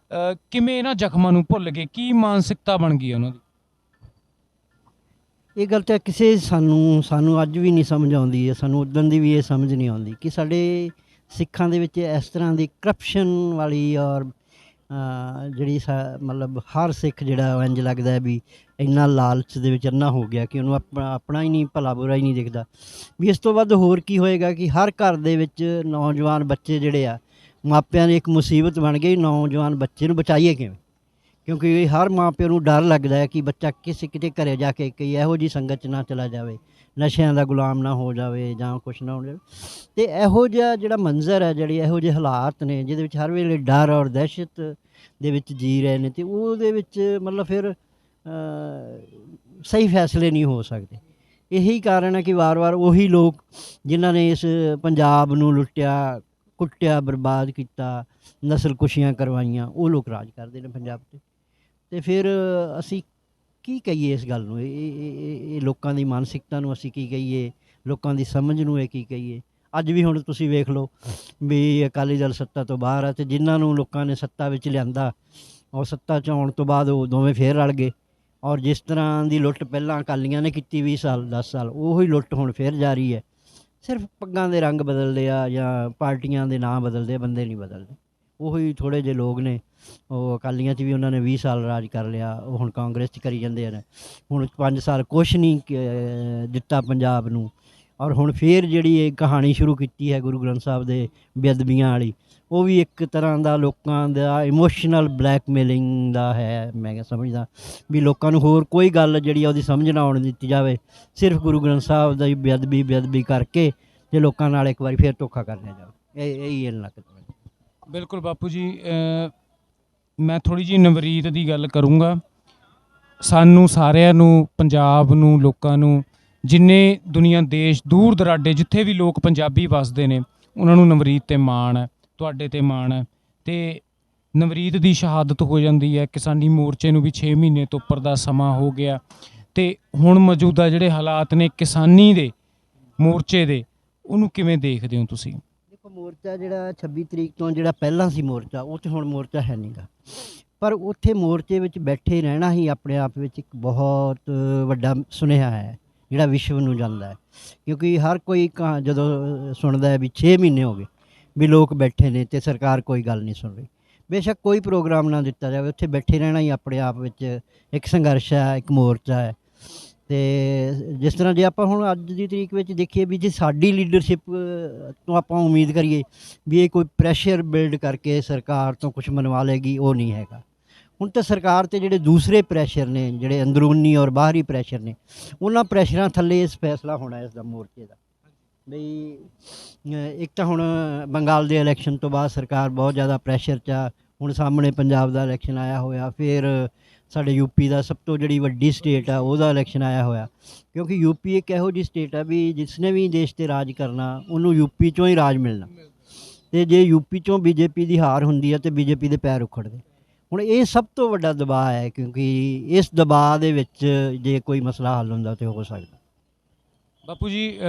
ਕਿਵੇਂ ਇਹਨਾਂ ਜ਼ਖਮਾਂ ਨੂੰ ਭੁੱਲ ਗਏ? ਕੀ ਮਾਨਸਿਕਤਾ ਬਣ ਗਈ ਉਹਨਾਂ ਦੀ? ਇਹ ਗੱਲ ਤਾਂ ਸਾਨੂੰ ਅੱਜ ਵੀ ਨਹੀਂ ਸਮਝ ਆਉਂਦੀ ਹੈ। ਸਾਨੂੰ ਉਦੋਂ ਦੀ ਵੀ ਇਹ ਸਮਝ ਨਹੀਂ ਆਉਂਦੀ ਕਿ ਸਾਡੇ ਸਿੱਖਾਂ ਦੇ ਵਿੱਚ ਇਸ ਤਰ੍ਹਾਂ ਦੀ ਕਰਪਸ਼ਨ ਵਾਲੀ, ਔਰ ਜਿਹੜੀ ਮਤਲਬ ਹਰ ਸਿੱਖ ਜਿਹੜਾ ਇੰਝ ਲੱਗਦਾ ਵੀ ਇੰਨਾ ਲਾਲਚ ਦੇ ਵਿੱਚ ਅੰਨਾ ਹੋ ਗਿਆ ਕਿ ਉਹਨੂੰ ਆਪਣਾ ਹੀ ਨਹੀਂ, ਭਲਾ ਬੁਰਾ ਹੀ ਨਹੀਂ ਦਿਖਦਾ। ਵੀ ਇਸ ਤੋਂ ਵੱਧ ਹੋਰ ਕੀ ਹੋਏਗਾ ਕਿ ਹਰ ਘਰ ਦੇ ਵਿੱਚ ਨੌਜਵਾਨ ਬੱਚੇ ਜਿਹੜੇ ਆ, ਮਾਪਿਆਂ ਦੀ ਇੱਕ ਮੁਸੀਬਤ ਬਣ ਗਈ। ਨੌਜਵਾਨ ਬੱਚੇ ਨੂੰ ਬਚਾਈਏ ਕਿਵੇਂ? ਕਿਉਂਕਿ ਹਰ ਮਾਂ ਪਿਓ ਨੂੰ ਡਰ ਲੱਗਦਾ ਹੈ ਕਿ ਬੱਚਾ ਕਿਤੇ ਘਰੇ ਜਾ ਕੇ ਕਈ ਇਹੋ ਜਿਹੀ ਸੰਗਤ 'ਚ ਨਾ ਚਲਾ ਜਾਵੇ, ਨਸ਼ਿਆਂ ਦਾ ਗੁਲਾਮ ਨਾ ਹੋ ਜਾਵੇ, ਜਾਂ ਕੁਛ ਨਾ ਹੋ ਜਾਵੇ। ਅਤੇ ਇਹੋ ਜਿਹਾ ਜਿਹੜਾ ਮੰਜ਼ਰ ਹੈ, ਜਿਹੜੀ ਇਹੋ ਜਿਹੇ ਹਾਲਾਤ ਨੇ ਜਿਹਦੇ ਵਿੱਚ ਹਰ ਵੇਲੇ ਡਰ ਔਰ ਦਹਿਸ਼ਤ ਦੇ ਵਿੱਚ ਜੀ ਰਹੇ ਨੇ, ਅਤੇ ਉਹਦੇ ਵਿੱਚ ਮਤਲਬ ਫਿਰ ਸਹੀ ਫੈਸਲੇ ਨਹੀਂ ਹੋ ਸਕਦੇ। ਇਹੀ ਕਾਰਨ ਹੈ ਕਿ ਵਾਰ-ਵਾਰ ਉਹੀ ਲੋਕ ਜਿਨ੍ਹਾਂ ਨੇ ਇਸ ਪੰਜਾਬ ਨੂੰ ਲੁੱਟਿਆ, ਕੁੱਟਿਆ, ਬਰਬਾਦ ਕੀਤਾ, ਨਸਲ ਕੁਸ਼ੀਆਂ ਕਰਵਾਈਆਂ, ਉਹ ਲੋਕ ਰਾਜ ਕਰਦੇ ਨੇ ਪੰਜਾਬ 'ਤੇ। ਤੇ ਫਿਰ ਅਸੀਂ ਕੀ ਕਹੀਏ ਇਸ ਗੱਲ ਨੂੰ? ਇਹ ਲੋਕਾਂ ਦੀ ਮਾਨਸਿਕਤਾ ਨੂੰ ਅਸੀਂ ਕੀ ਕਹੀਏ, ਲੋਕਾਂ ਦੀ ਸਮਝ ਨੂੰ ਇਹ ਕੀ ਕਹੀਏ? ਅੱਜ ਵੀ ਹੁਣ ਤੁਸੀਂ ਵੇਖ ਲਓ ਵੀ ਅਕਾਲੀ ਦਲ ਸੱਤਾ ਤੋਂ ਬਾਹਰ ਆ, ਅਤੇ ਜਿਨ੍ਹਾਂ ਨੂੰ ਲੋਕਾਂ ਨੇ ਸੱਤਾ ਵਿੱਚ ਲਿਆਂਦਾ, ਔਰ ਸੱਤਾ 'ਚ ਆਉਣ ਤੋਂ ਬਾਅਦ ਉਹ ਦੋਵੇਂ ਫੇਰ ਰਲ ਗਏ। ਔਰ ਜਿਸ ਤਰ੍ਹਾਂ ਦੀ ਲੁੱਟ ਪਹਿਲਾਂ ਅਕਾਲੀਆਂ ਨੇ ਕੀਤੀ 20 ਸਾਲ 10 ਸਾਲ, ਉਹੀ ਲੁੱਟ ਹੁਣ ਫੇਰ ਜਾਰੀ ਹੈ। ਸਿਰਫ ਪੱਗਾਂ ਦੇ ਰੰਗ ਬਦਲਦੇ ਆ ਜਾਂ ਪਾਰਟੀਆਂ ਦੇ ਨਾਂ ਬਦਲਦੇ ਆ, ਬੰਦੇ ਨਹੀਂ ਬਦਲਦੇ। ਉਹੀ ਥੋੜ੍ਹੇ ਜਿਹੇ ਲੋਕ ਨੇ, ਉਹ ਅਕਾਲੀਆਂ 'ਚ ਵੀ ਉਹਨਾਂ ਨੇ 20 ਸਾਲ ਰਾਜ ਕਰ ਲਿਆ, ਉਹ ਹੁਣ ਕਾਂਗਰਸ 'ਚ ਕਰੀ ਜਾਂਦੇ ਨੇ। ਹੁਣ 5 ਸਾਲ ਕੁਛ ਨਹੀਂ ਦਿੱਤਾ ਪੰਜਾਬ ਨੂੰ। ਔਰ ਹੁਣ ਫੇਰ ਜਿਹੜੀ ਇਹ ਕਹਾਣੀ ਸ਼ੁਰੂ ਕੀਤੀ ਹੈ ਗੁਰੂ ਗ੍ਰੰਥ ਸਾਹਿਬ ਦੇ ਬੇਅਦਬੀਆਂ ਵਾਲੀ, ਉਹ ਵੀ ਇੱਕ ਤਰ੍ਹਾਂ ਦਾ ਲੋਕਾਂ ਦਾ ਇਮੋਸ਼ਨਲ ਬਲੈਕਮੇਲਿੰਗ ਦਾ ਹੈ। ਮੈਂ ਸਮਝਦਾ ਵੀ ਲੋਕਾਂ ਨੂੰ ਹੋਰ ਕੋਈ ਗੱਲ ਜਿਹੜੀ ਆ ਉਹਦੀ ਸਮਝ ਨਾ ਆਉਣ ਦਿੱਤੀ ਜਾਵੇ, ਸਿਰਫ ਗੁਰੂ ਗ੍ਰੰਥ ਸਾਹਿਬ ਦਾ ਹੀ ਬੇਅਦਬੀ ਕਰਕੇ ਤੇ ਲੋਕਾਂ ਨਾਲ ਇੱਕ ਵਾਰੀ ਫੇਰ ਧੋਖਾ ਕਰ ਲਿਆ ਜਾਵੇ। ਇਹੀ ਲੱਗਦਾ। ਬਿਲਕੁਲ ਬਾਪੂ ਜੀ, ਮੈਂ ਥੋੜ੍ਹੀ ਜਿਹੀ ਨਵਰੀਤ ਦੀ ਗੱਲ ਕਰੂੰਗਾ। ਸਾਨੂੰ ਸਾਰਿਆਂ ਨੂੰ, ਪੰਜਾਬ ਨੂੰ, ਲੋਕਾਂ ਨੂੰ, ਜਿੰਨੇ ਦੁਨੀਆ ਦੇਸ਼ ਦੂਰ ਦਰਾਡੇ ਜਿੱਥੇ ਵੀ ਲੋਕ ਪੰਜਾਬੀ ਵੱਸਦੇ ਨੇ, ਉਹਨਾਂ ਨੂੰ ਨਵਰੀਤ 'ਤੇ ਮਾਣ ਹੈ, ਤੁਹਾਡੇ 'ਤੇ ਮਾਣ ਹੈ। ਅਤੇ ਨਵਰੀਤ ਦੀ ਸ਼ਹਾਦਤ ਹੋ ਜਾਂਦੀ ਹੈ। ਕਿਸਾਨੀ ਮੋਰਚੇ ਨੂੰ ਵੀ 6 ਮਹੀਨੇ ਤੋਂ ਉੱਪਰ ਦਾ ਸਮਾਂ ਹੋ ਗਿਆ, ਅਤੇ ਹੁਣ ਮੌਜੂਦਾ ਜਿਹੜੇ ਹਾਲਾਤ ਨੇ ਕਿਸਾਨੀ ਦੇ ਮੋਰਚੇ ਦੇ, ਉਹਨੂੰ ਕਿਵੇਂ ਦੇਖਦੇ ਹੋ ਤੁਸੀਂ? ਦੇਖੋ, ਮੋਰਚਾ ਜਿਹੜਾ 26 ਤਰੀਕ ਤੋਂ ਜਿਹੜਾ ਪਹਿਲਾਂ ਸੀ ਮੋਰਚਾ, ਉਹ 'ਤੇ ਹੁਣ ਮੋਰਚਾ ਹੈ ਨਹੀਂ ਗਾ। ਪਰ ਉੱਥੇ ਮੋਰਚੇ ਵਿੱਚ ਬੈਠੇ ਰਹਿਣਾ ਹੀ ਆਪਣੇ ਆਪ ਵਿੱਚ ਇੱਕ ਬਹੁਤ ਵੱਡਾ ਸੁਨੇਹਾ ਹੈ ਜਿਹੜਾ ਵਿਸ਼ਵ ਨੂੰ ਜਾਂਦਾ ਹੈ। ਕਿਉਂਕਿ ਹਰ ਕੋਈ ਜਦੋਂ ਸੁਣਦਾ ਹੈ ਵੀ 6 ਮਹੀਨੇ ਹੋ ਗਏ ਵੀ ਲੋਕ ਬੈਠੇ ਨੇ ਅਤੇ ਸਰਕਾਰ ਕੋਈ ਗੱਲ ਨਹੀਂ ਸੁਣ ਰਹੀ, ਬੇਸ਼ੱਕ ਕੋਈ ਪ੍ਰੋਗਰਾਮ ਨਾ ਦਿੱਤਾ ਜਾਵੇ, ਉੱਥੇ ਬੈਠੇ ਰਹਿਣਾ ਹੀ ਆਪਣੇ ਆਪ ਵਿੱਚ ਇੱਕ ਸੰਘਰਸ਼ ਹੈ, ਇੱਕ ਮੋਰਚਾ ਹੈ। ਅਤੇ ਜਿਸ ਤਰ੍ਹਾਂ ਜੇ ਆਪਾਂ ਹੁਣ ਅੱਜ ਦੀ ਤਰੀਕ ਵਿੱਚ ਦੇਖੀਏ ਵੀ ਜੇ ਸਾਡੀ ਲੀਡਰਸ਼ਿਪ ਤੋਂ ਆਪਾਂ ਉਮੀਦ ਕਰੀਏ ਵੀ ਇਹ ਕੋਈ ਪ੍ਰੈਸ਼ਰ ਬਿਲਡ ਕਰਕੇ ਸਰਕਾਰ ਤੋਂ ਕੁਛ ਮਨਵਾ ਲਏਗੀ, ਉਹ ਨਹੀਂ ਹੈਗਾ। ਹੁਣ ਤਾਂ ਸਰਕਾਰ 'ਤੇ ਜਿਹੜੇ ਦੂਸਰੇ ਪ੍ਰੈਸ਼ਰ ਨੇ, ਜਿਹੜੇ ਅੰਦਰੂਨੀ ਔਰ ਬਾਹਰੀ ਪ੍ਰੈਸ਼ਰ ਨੇ, ਉਹਨਾਂ ਪ੍ਰੈਸ਼ਰਾਂ ਥੱਲੇ ਇਸ ਫੈਸਲਾ ਹੋਣਾ ਇਸ ਦਾ ਮੋਰਚੇ ਦਾ। ਬਈ ਇੱਕ ਤਾਂ ਹੁਣ ਬੰਗਾਲ ਦੇ ਇਲੈਕਸ਼ਨ ਤੋਂ ਬਾਅਦ ਸਰਕਾਰ ਬਹੁਤ ਜ਼ਿਆਦਾ ਪ੍ਰੈਸ਼ਰ 'ਚ ਆ। ਹੁਣ ਸਾਹਮਣੇ ਪੰਜਾਬ ਦਾ ਇਲੈਕਸ਼ਨ ਆਇਆ ਹੋਇਆ, ਫਿਰ ਸਾਡੇ ਯੂਪੀ ਦਾ ਸਭ ਤੋਂ ਜਿਹੜੀ ਵੱਡੀ ਸਟੇਟ ਆ ਉਹਦਾ ਇਲੈਕਸ਼ਨ ਆਇਆ ਹੋਇਆ। ਕਿਉਂਕਿ ਯੂਪੀ ਇੱਕ ਇਹੋ ਜਿਹੀ ਸਟੇਟ ਆ ਵੀ ਜਿਸਨੇ ਵੀ ਦੇਸ਼ 'ਤੇ ਰਾਜ ਕਰਨਾ ਉਹਨੂੰ ਯੂਪੀ 'ਚੋਂ ਹੀ ਰਾਜ ਮਿਲਣਾ, ਅਤੇ ਜੇ ਯੂਪੀ 'ਚੋਂ ਬੀਜੇਪੀ ਦੀ ਹਾਰ ਹੁੰਦੀ ਹੈ ਤਾਂ ਬੀਜੇਪੀ ਦੇ ਪੈਰ ਉਖੜਦੇ। ਹੁਣ ਇਹ ਸਭ ਤੋਂ ਵੱਡਾ ਦਬਾਅ ਹੈ, ਕਿਉਂਕਿ ਇਸ ਦਬਾਅ ਦੇ ਵਿੱਚ ਜੇ ਕੋਈ ਮਸਲਾ ਹੱਲ ਹੁੰਦਾ ਤਾਂ ਹੋ ਸਕਦਾ। ਬਾਪੂ ਜੀ,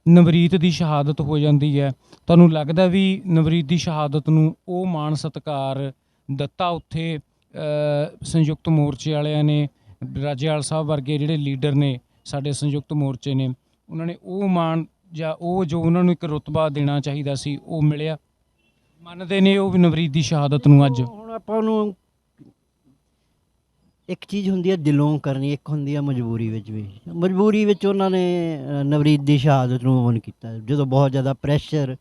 ਨਵਰੀਤ ਦੀ ਸ਼ਹਾਦਤ ਹੋ ਜਾਂਦੀ ਹੈ, ਤੁਹਾਨੂੰ ਲੱਗਦਾ ਵੀ ਨਵਰੀਤ ਦੀ ਸ਼ਹਾਦਤ ਨੂੰ ਉਹ ਮਾਣ ਸਤਿਕਾਰ ਦਿੱਤਾ ਉੱਥੇ ਸੰਯੁਕਤ ਮੋਰਚੇ ਵਾਲਿਆਂ ਨੇ, ਰਾਜੇਵਾਲ ਸਾਹਿਬ ਵਰਗੇ ਜਿਹੜੇ ਲੀਡਰ ਨੇ ਸਾਡੇ ਸੰਯੁਕਤ ਮੋਰਚੇ ਨੇ, ਉਹਨਾਂ ਨੇ ਉਹ ਮਾਣ ਜਾਂ ਉਹ ਜੋ ਉਹਨਾਂ ਨੂੰ ਇੱਕ ਰੁਤਬਾ ਦੇਣਾ ਚਾਹੀਦਾ ਸੀ ਉਹ ਮਿਲਿਆ? ਮੰਨਦੇ ਨੇ ਉਹ ਵੀ ਨਵਰੀਤ ਦੀ ਸ਼ਹਾਦਤ ਨੂੰ? ਅੱਜ ਹੁਣ ਆਪਾਂ ਨੂੰ ਇੱਕ ਚੀਜ਼ ਹੁੰਦੀ ਹੈ ਦਿਲੋਂ ਕਰਨੀ, ਇੱਕ ਹੁੰਦੀ ਹੈ ਮਜਬੂਰੀ ਵਿੱਚ ਵੀ। ਮਜਬੂਰੀ ਵਿੱਚ ਉਹਨਾਂ ਨੇ ਨਵਰੀਤ ਦੀ ਸ਼ਹਾਦਤ ਨੂੰ ਓਨ ਕੀਤਾ, ਜਦੋਂ ਬਹੁਤ ਜ਼ਿਆਦਾ ਪ੍ਰੈਸ਼ਰ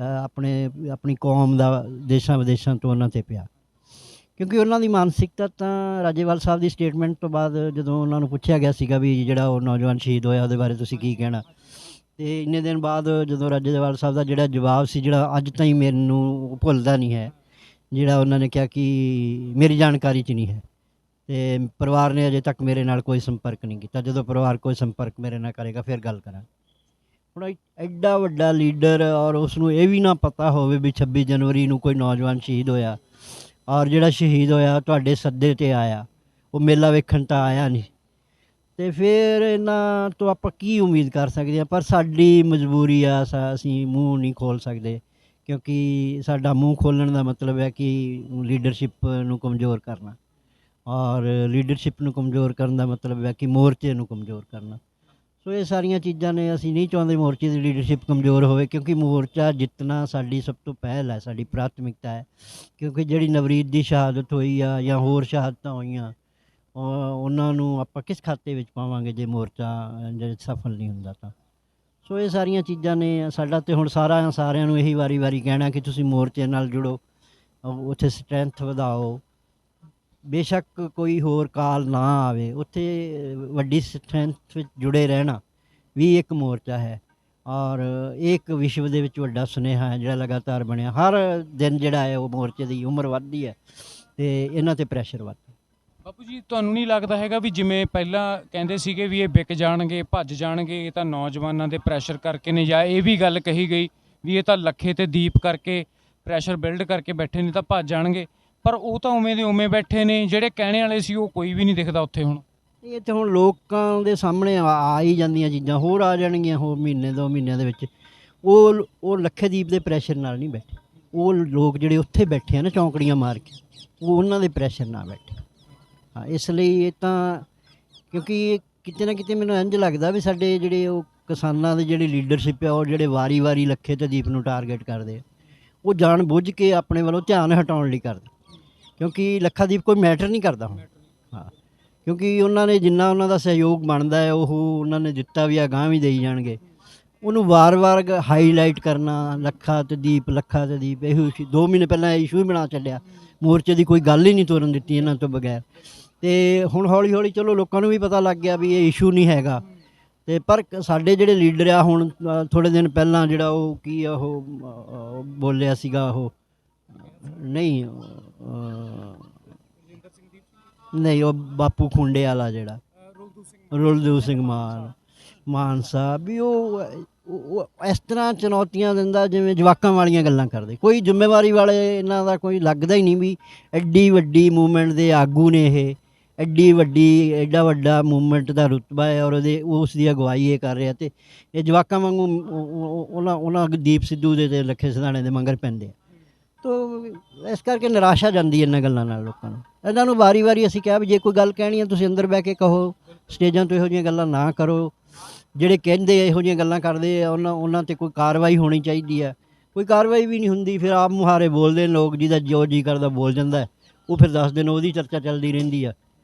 ਆਪਣੀ ਕੌਮ ਦਾ ਦੇਸ਼ਾਂ ਵਿਦੇਸ਼ਾਂ ਤੋਂ ਉਹਨਾਂ 'ਤੇ ਪਿਆ। ਕਿਉਂਕਿ ਉਹਨਾਂ ਦੀ ਮਾਨਸਿਕਤਾ ਤਾਂ ਰਾਜੇਵਾਲ ਸਾਹਿਬ ਦੀ ਸਟੇਟਮੈਂਟ ਤੋਂ ਬਾਅਦ ਜਦੋਂ ਉਹਨਾਂ ਨੂੰ ਪੁੱਛਿਆ ਗਿਆ ਸੀਗਾ ਵੀ ਜਿਹੜਾ ਉਹ ਨੌਜਵਾਨ ਸ਼ਹੀਦ ਹੋਇਆ ਉਹਦੇ ਬਾਰੇ ਤੁਸੀਂ ਕੀ ਕਹਿਣਾ, ਅਤੇ ਇੰਨੇ ਦਿਨ ਬਾਅਦ ਜਦੋਂ ਰਾਜੇਵਾਲ ਸਾਹਿਬ ਦਾ ਜਿਹੜਾ ਜਵਾਬ ਸੀ, ਜਿਹੜਾ ਅੱਜ ਤਾਈਂ ਮੈਨੂੰ ਭੁੱਲਦਾ ਨਹੀਂ ਹੈ, ਜਿਹੜਾ ਉਹਨਾਂ ਨੇ ਕਿਹਾ ਕਿ ਮੇਰੀ ਜਾਣਕਾਰੀ 'ਚ ਨਹੀਂ ਹੈ ਅਤੇ ਪਰਿਵਾਰ ਨੇ ਅਜੇ ਤੱਕ ਮੇਰੇ ਨਾਲ ਕੋਈ ਸੰਪਰਕ ਨਹੀਂ ਕੀਤਾ, ਜਦੋਂ ਪਰਿਵਾਰ ਕੋਈ ਸੰਪਰਕ ਮੇਰੇ ਨਾਲ ਕਰੇਗਾ ਫਿਰ ਗੱਲ ਕਰਾਂਗੇ। ਹੁਣ ਐਡਾ ਵੱਡਾ ਲੀਡਰ ਔਰ ਉਸ ਨੂੰ ਇਹ ਵੀ ਨਾ ਪਤਾ ਹੋਵੇ ਵੀ 26 ਜਨਵਰੀ ਨੂੰ ਕੋਈ ਨੌਜਵਾਨ ਸ਼ਹੀਦ ਹੋਇਆ, ਔਰ ਜਿਹੜਾ ਸ਼ਹੀਦ ਹੋਇਆ ਤੁਹਾਡੇ ਸੱਦੇ 'ਤੇ ਆਇਆ, ਉਹ ਮੇਲਾ ਵੇਖਣ ਤਾਂ ਆਇਆ ਨਹੀਂ, ਅਤੇ ਫਿਰ ਇਹਨਾਂ ਤੋਂ ਆਪਾਂ ਕੀ ਉਮੀਦ ਕਰ ਸਕਦੇ ਹਾਂ? ਪਰ ਸਾਡੀ ਮਜਬੂਰੀ ਆ, ਅਸੀਂ ਮੂੰਹ ਨਹੀਂ ਖੋਲ੍ਹ ਸਕਦੇ, ਕਿਉਂਕਿ ਸਾਡਾ ਮੂੰਹ ਖੋਲ੍ਹਣ ਦਾ ਮਤਲਬ ਹੈ ਕਿ ਲੀਡਰਸ਼ਿਪ ਨੂੰ ਕਮਜ਼ੋਰ ਕਰਨਾ, ਔਰ ਲੀਡਰਸ਼ਿਪ ਨੂੰ ਕਮਜ਼ੋਰ ਕਰਨ ਦਾ ਮਤਲਬ ਹੈ ਕਿ ਮੋਰਚੇ ਨੂੰ ਕਮਜ਼ੋਰ ਕਰਨਾ। ਸੋ ਇਹ ਸਾਰੀਆਂ ਚੀਜ਼ਾਂ ਨੇ। ਅਸੀਂ ਨਹੀਂ ਚਾਹੁੰਦੇ ਮੋਰਚੇ ਦੀ ਲੀਡਰਸ਼ਿਪ ਕਮਜ਼ੋਰ ਹੋਵੇ, ਕਿਉਂਕਿ ਮੋਰਚਾ ਜਿੱਤਣਾ ਸਾਡੀ ਸਭ ਤੋਂ ਪਹਿਲ ਹੈ, ਸਾਡੀ ਪ੍ਰਾਥਮਿਕਤਾ ਹੈ। ਕਿਉਂਕਿ ਜਿਹੜੀ ਨਵਰੀਤ ਦੀ ਸ਼ਹਾਦਤ ਹੋਈ ਆ ਜਾਂ ਹੋਰ ਸ਼ਹਾਦਤਾਂ ਹੋਈਆਂ, ਉਹਨਾਂ ਨੂੰ ਆਪਾਂ ਕਿਸ ਖਾਤੇ ਵਿੱਚ ਪਾਵਾਂਗੇ ਜੇ ਮੋਰਚਾ ਜੇ ਸਫਲ ਨਹੀਂ ਹੁੰਦਾ ਤਾਂ। ਸੋ ਇਹ ਸਾਰੀਆਂ ਚੀਜ਼ਾਂ ਨੇ। ਸਾਡਾ ਤਾਂ ਹੁਣ ਸਾਰਿਆਂ ਨੂੰ ਇਹੀ ਵਾਰੀ ਕਹਿਣਾ ਕਿ ਤੁਸੀਂ ਮੋਰਚੇ ਨਾਲ ਜੁੜੋ, ਉੱਥੇ ਸਟਰੈਂਥ ਵਧਾਓ। ਬੇਸ਼ੱਕ ਕੋਈ ਹੋਰ ਕਾਲ ਨਾ ਆਵੇ, ਉੱਥੇ ਵੱਡੀ ਸਟਰੈਂਥ ਵਿੱਚ ਜੁੜੇ ਰਹਿਣਾ ਵੀ ਇੱਕ ਮੋਰਚਾ ਹੈ, ਔਰ ਇਹ ਇੱਕ ਵਿਸ਼ਵ ਦੇ ਵਿੱਚ ਵੱਡਾ ਸੁਨੇਹਾ ਹੈ ਜਿਹੜਾ ਲਗਾਤਾਰ ਬਣਿਆ। ਹਰ ਦਿਨ ਜਿਹੜਾ ਹੈ ਉਹ ਮੋਰਚੇ ਦੀ ਉਮਰ ਵੱਧਦੀ ਹੈ ਅਤੇ ਇਹਨਾਂ 'ਤੇ ਪ੍ਰੈਸ਼ਰ ਵੱਧਦਾ। ਬਾਪੂ ਜੀ, ਤੁਹਾਨੂੰ ਨਹੀਂ ਲੱਗਦਾ ਹੈਗਾ ਵੀ ਜਿਵੇਂ ਪਹਿਲਾਂ ਕਹਿੰਦੇ ਸੀਗੇ ਵੀ ਇਹ ਵਿਕ ਜਾਣਗੇ, ਭੱਜ ਜਾਣਗੇ, ਇਹ ਤਾਂ ਨੌਜਵਾਨਾਂ ਦੇ ਪ੍ਰੈਸ਼ਰ ਕਰਕੇ ਨੇ, ਜਾਂ ਇਹ ਵੀ ਗੱਲ ਕਹੀ ਗਈ ਵੀ ਇਹ ਤਾਂ ਲੱਖੇ ਤੇ ਦੀਪ ਕਰਕੇ ਪ੍ਰੈਸ਼ਰ ਬਿਲਡ ਕਰਕੇ ਬੈਠੇ ਨੇ ਤਾਂ ਭੱਜ ਜਾਣਗੇ? ਪਰ ਉਹ ਤਾਂ ਉਵੇਂ ਦੇ ਉਵੇਂ ਬੈਠੇ ਨੇ, ਜਿਹੜੇ ਕਹਿਣੇ ਵਾਲੇ ਸੀ ਉਹ ਕੋਈ ਵੀ ਨਹੀਂ ਦਿਖਦਾ ਉੱਥੇ ਹੁਣ। ਇਹ ਤਾਂ ਹੁਣ ਲੋਕਾਂ ਦੇ ਸਾਹਮਣੇ ਆ ਹੀ ਜਾਂਦੀਆਂ ਚੀਜ਼ਾਂ, ਹੋਰ ਆ ਜਾਣਗੀਆਂ ਹੋਰ ਮਹੀਨੇ 2 ਮਹੀਨਿਆਂ ਦੇ ਵਿੱਚ। ਉਹ ਲੱਖੇਦੀਪ ਦੇ ਪ੍ਰੈਸ਼ਰ ਨਾਲ ਨਹੀਂ ਬੈਠੇ, ਉਹ ਲੋਕ ਜਿਹੜੇ ਉੱਥੇ ਬੈਠੇ ਆ ਨਾ ਚੌਂਕੜੀਆਂ ਮਾਰ ਕੇ, ਉਹ ਉਹਨਾਂ ਦੇ ਪ੍ਰੈਸ਼ਰ ਨਾਲ ਬੈਠੇ। ਹਾਂ, ਇਸ ਲਈ ਇਹ ਤਾਂ ਕਿਉਂਕਿ ਕਿਤੇ ਨਾ ਕਿਤੇ ਮੈਨੂੰ ਇੰਝ ਲੱਗਦਾ ਵੀ ਸਾਡੇ ਜਿਹੜੇ ਉਹ ਕਿਸਾਨਾਂ ਦੇ ਜਿਹੜੀ ਲੀਡਰਸ਼ਿਪ ਆ, ਉਹ ਜਿਹੜੇ ਵਾਰੀ ਲੱਖੇ ਤੇ ਦੀਪ ਨੂੰ ਟਾਰਗੇਟ ਕਰਦੇ ਆ, ਉਹ ਜਾਣ ਬੁੱਝ ਕੇ ਆਪਣੇ ਵੱਲੋਂ ਧਿਆਨ ਹਟਾਉਣ ਲਈ ਕਰਦੇ, ਕਿਉਂਕਿ ਲੱਖਾਦੀਪ ਕੋਈ ਮੈਟਰ ਨਹੀਂ ਕਰਦਾ ਹੁਣ। ਹਾਂ, ਕਿਉਂਕਿ ਉਹਨਾਂ ਨੇ ਜਿੰਨਾ ਉਹਨਾਂ ਦਾ ਸਹਿਯੋਗ ਬਣਦਾ ਹੈ ਉਹ ਉਹਨਾਂ ਨੇ ਦਿੱਤਾ ਵੀ ਆ, ਅਗਾਂਹ ਵੀ ਦੇਈ ਜਾਣਗੇ। ਉਹਨੂੰ ਵਾਰ-ਵਾਰ ਹਾਈਲਾਈਟ ਕਰਨਾ, ਲੱਖਾ ਤੇ ਦੀਪ ਇਹੋ 2 ਮਹੀਨੇ ਪਹਿਲਾਂ ਇਸ਼ੂ ਹੀ ਬਣਾ ਛੱਡਿਆ, ਮੋਰਚੇ ਦੀ ਕੋਈ ਗੱਲ ਹੀ ਨਹੀਂ ਤੋਰਨ ਦਿੱਤੀ ਇਹਨਾਂ ਤੋਂ ਬਗੈਰ। ਅਤੇ ਹੁਣ ਹੌਲੀ ਚਲੋ ਲੋਕਾਂ ਨੂੰ ਵੀ ਪਤਾ ਲੱਗ ਗਿਆ ਵੀ ਇਹ ਇਸ਼ੂ ਨਹੀਂ ਹੈਗਾ। ਅਤੇ ਪਰ ਸਾਡੇ ਜਿਹੜੇ ਲੀਡਰ ਆ, ਹੁਣ ਥੋੜ੍ਹੇ ਦਿਨ ਪਹਿਲਾਂ ਜਿਹੜਾ ਉਹ ਕੀ ਆ ਉਹ ਬੋਲਿਆ ਸੀਗਾ, ਉਹ ਨਹੀਂ ਉਹ ਬਾਪੂ ਖੁੰਡੇ ਵਾਲਾ ਜਿਹੜਾ ਰੁਲਦੂ ਸਿੰਘ ਮਾਨ ਸਾਹਿਬ, ਵੀ ਉਹ ਇਸ ਤਰ੍ਹਾਂ ਚੁਣੌਤੀਆਂ ਦਿੰਦਾ ਜਿਵੇਂ ਜਵਾਕਾਂ ਵਾਲੀਆਂ ਗੱਲਾਂ ਕਰਦੇ। ਕੋਈ ਜ਼ਿੰਮੇਵਾਰੀ ਵਾਲੇ ਇਹਨਾਂ ਦਾ ਕੋਈ ਲੱਗਦਾ ਹੀ ਨਹੀਂ ਵੀ ਐਡੀ ਵੱਡੀ ਮੂਵਮੈਂਟ ਦੇ ਆਗੂ ਨੇ ਇਹ, ਐਡਾ ਵੱਡਾ ਮੂਵਮੈਂਟ ਦਾ ਰੁਤਬਾ ਹੈ, ਔਰ ਉਸ ਦੀ ਅਗਵਾਈ ਇਹ ਕਰ ਰਿਹਾ, ਅਤੇ ਇਹ ਜਵਾਕਾਂ ਵਾਂਗੂ ਉਹਨਾਂ ਦੀਪ ਸਿੱਧੂ ਦੇ ਅਤੇ ਲੱਖੇ ਸਿਧਾਣੇ ਦੇ ਮੰਗਰ ਪੈਂਦੇ ਆ। ਤੋ ਇਸ ਕਰਕੇ ਨਿਰਾਸ਼ਾ ਜਾਂਦੀ ਇਹਨਾਂ ਗੱਲਾਂ ਨਾਲ ਲੋਕਾਂ ਨੂੰ। ਇਹਨਾਂ ਨੂੰ ਵਾਰੀ ਅਸੀਂ ਕਿਹਾ ਵੀ ਜੇ ਕੋਈ ਗੱਲ ਕਹਿਣੀ ਹੈ ਤੁਸੀਂ ਅੰਦਰ ਬਹਿ ਕੇ ਕਹੋ, ਸਟੇਜਾਂ ਤੋਂ ਇਹੋ ਜਿਹੀਆਂ ਗੱਲਾਂ ਨਾ ਕਰੋ। ਜਿਹੜੇ ਕਹਿੰਦੇ ਇਹੋ ਜਿਹੀਆਂ ਗੱਲਾਂ ਕਰਦੇ ਆ ਉਹਨਾਂ 'ਤੇ ਕੋਈ ਕਾਰਵਾਈ ਹੋਣੀ ਚਾਹੀਦੀ ਹੈ। ਕੋਈ ਕਾਰਵਾਈ ਵੀ ਨਹੀਂ ਹੁੰਦੀ, ਫਿਰ ਆਪ ਮੁਹਾਰੇ ਬੋਲਦੇ ਨੇ ਲੋਕ, ਜਿਹਦਾ ਜੋ ਜੀ ਕਰਦਾ ਬੋਲ ਜਾਂਦਾ, ਉਹ ਫਿਰ 10 ਦਿਨ ਉਹਦੀ ਚਰਚਾ ਚੱਲਦੀ ਰਹਿੰਦੀ ਆ।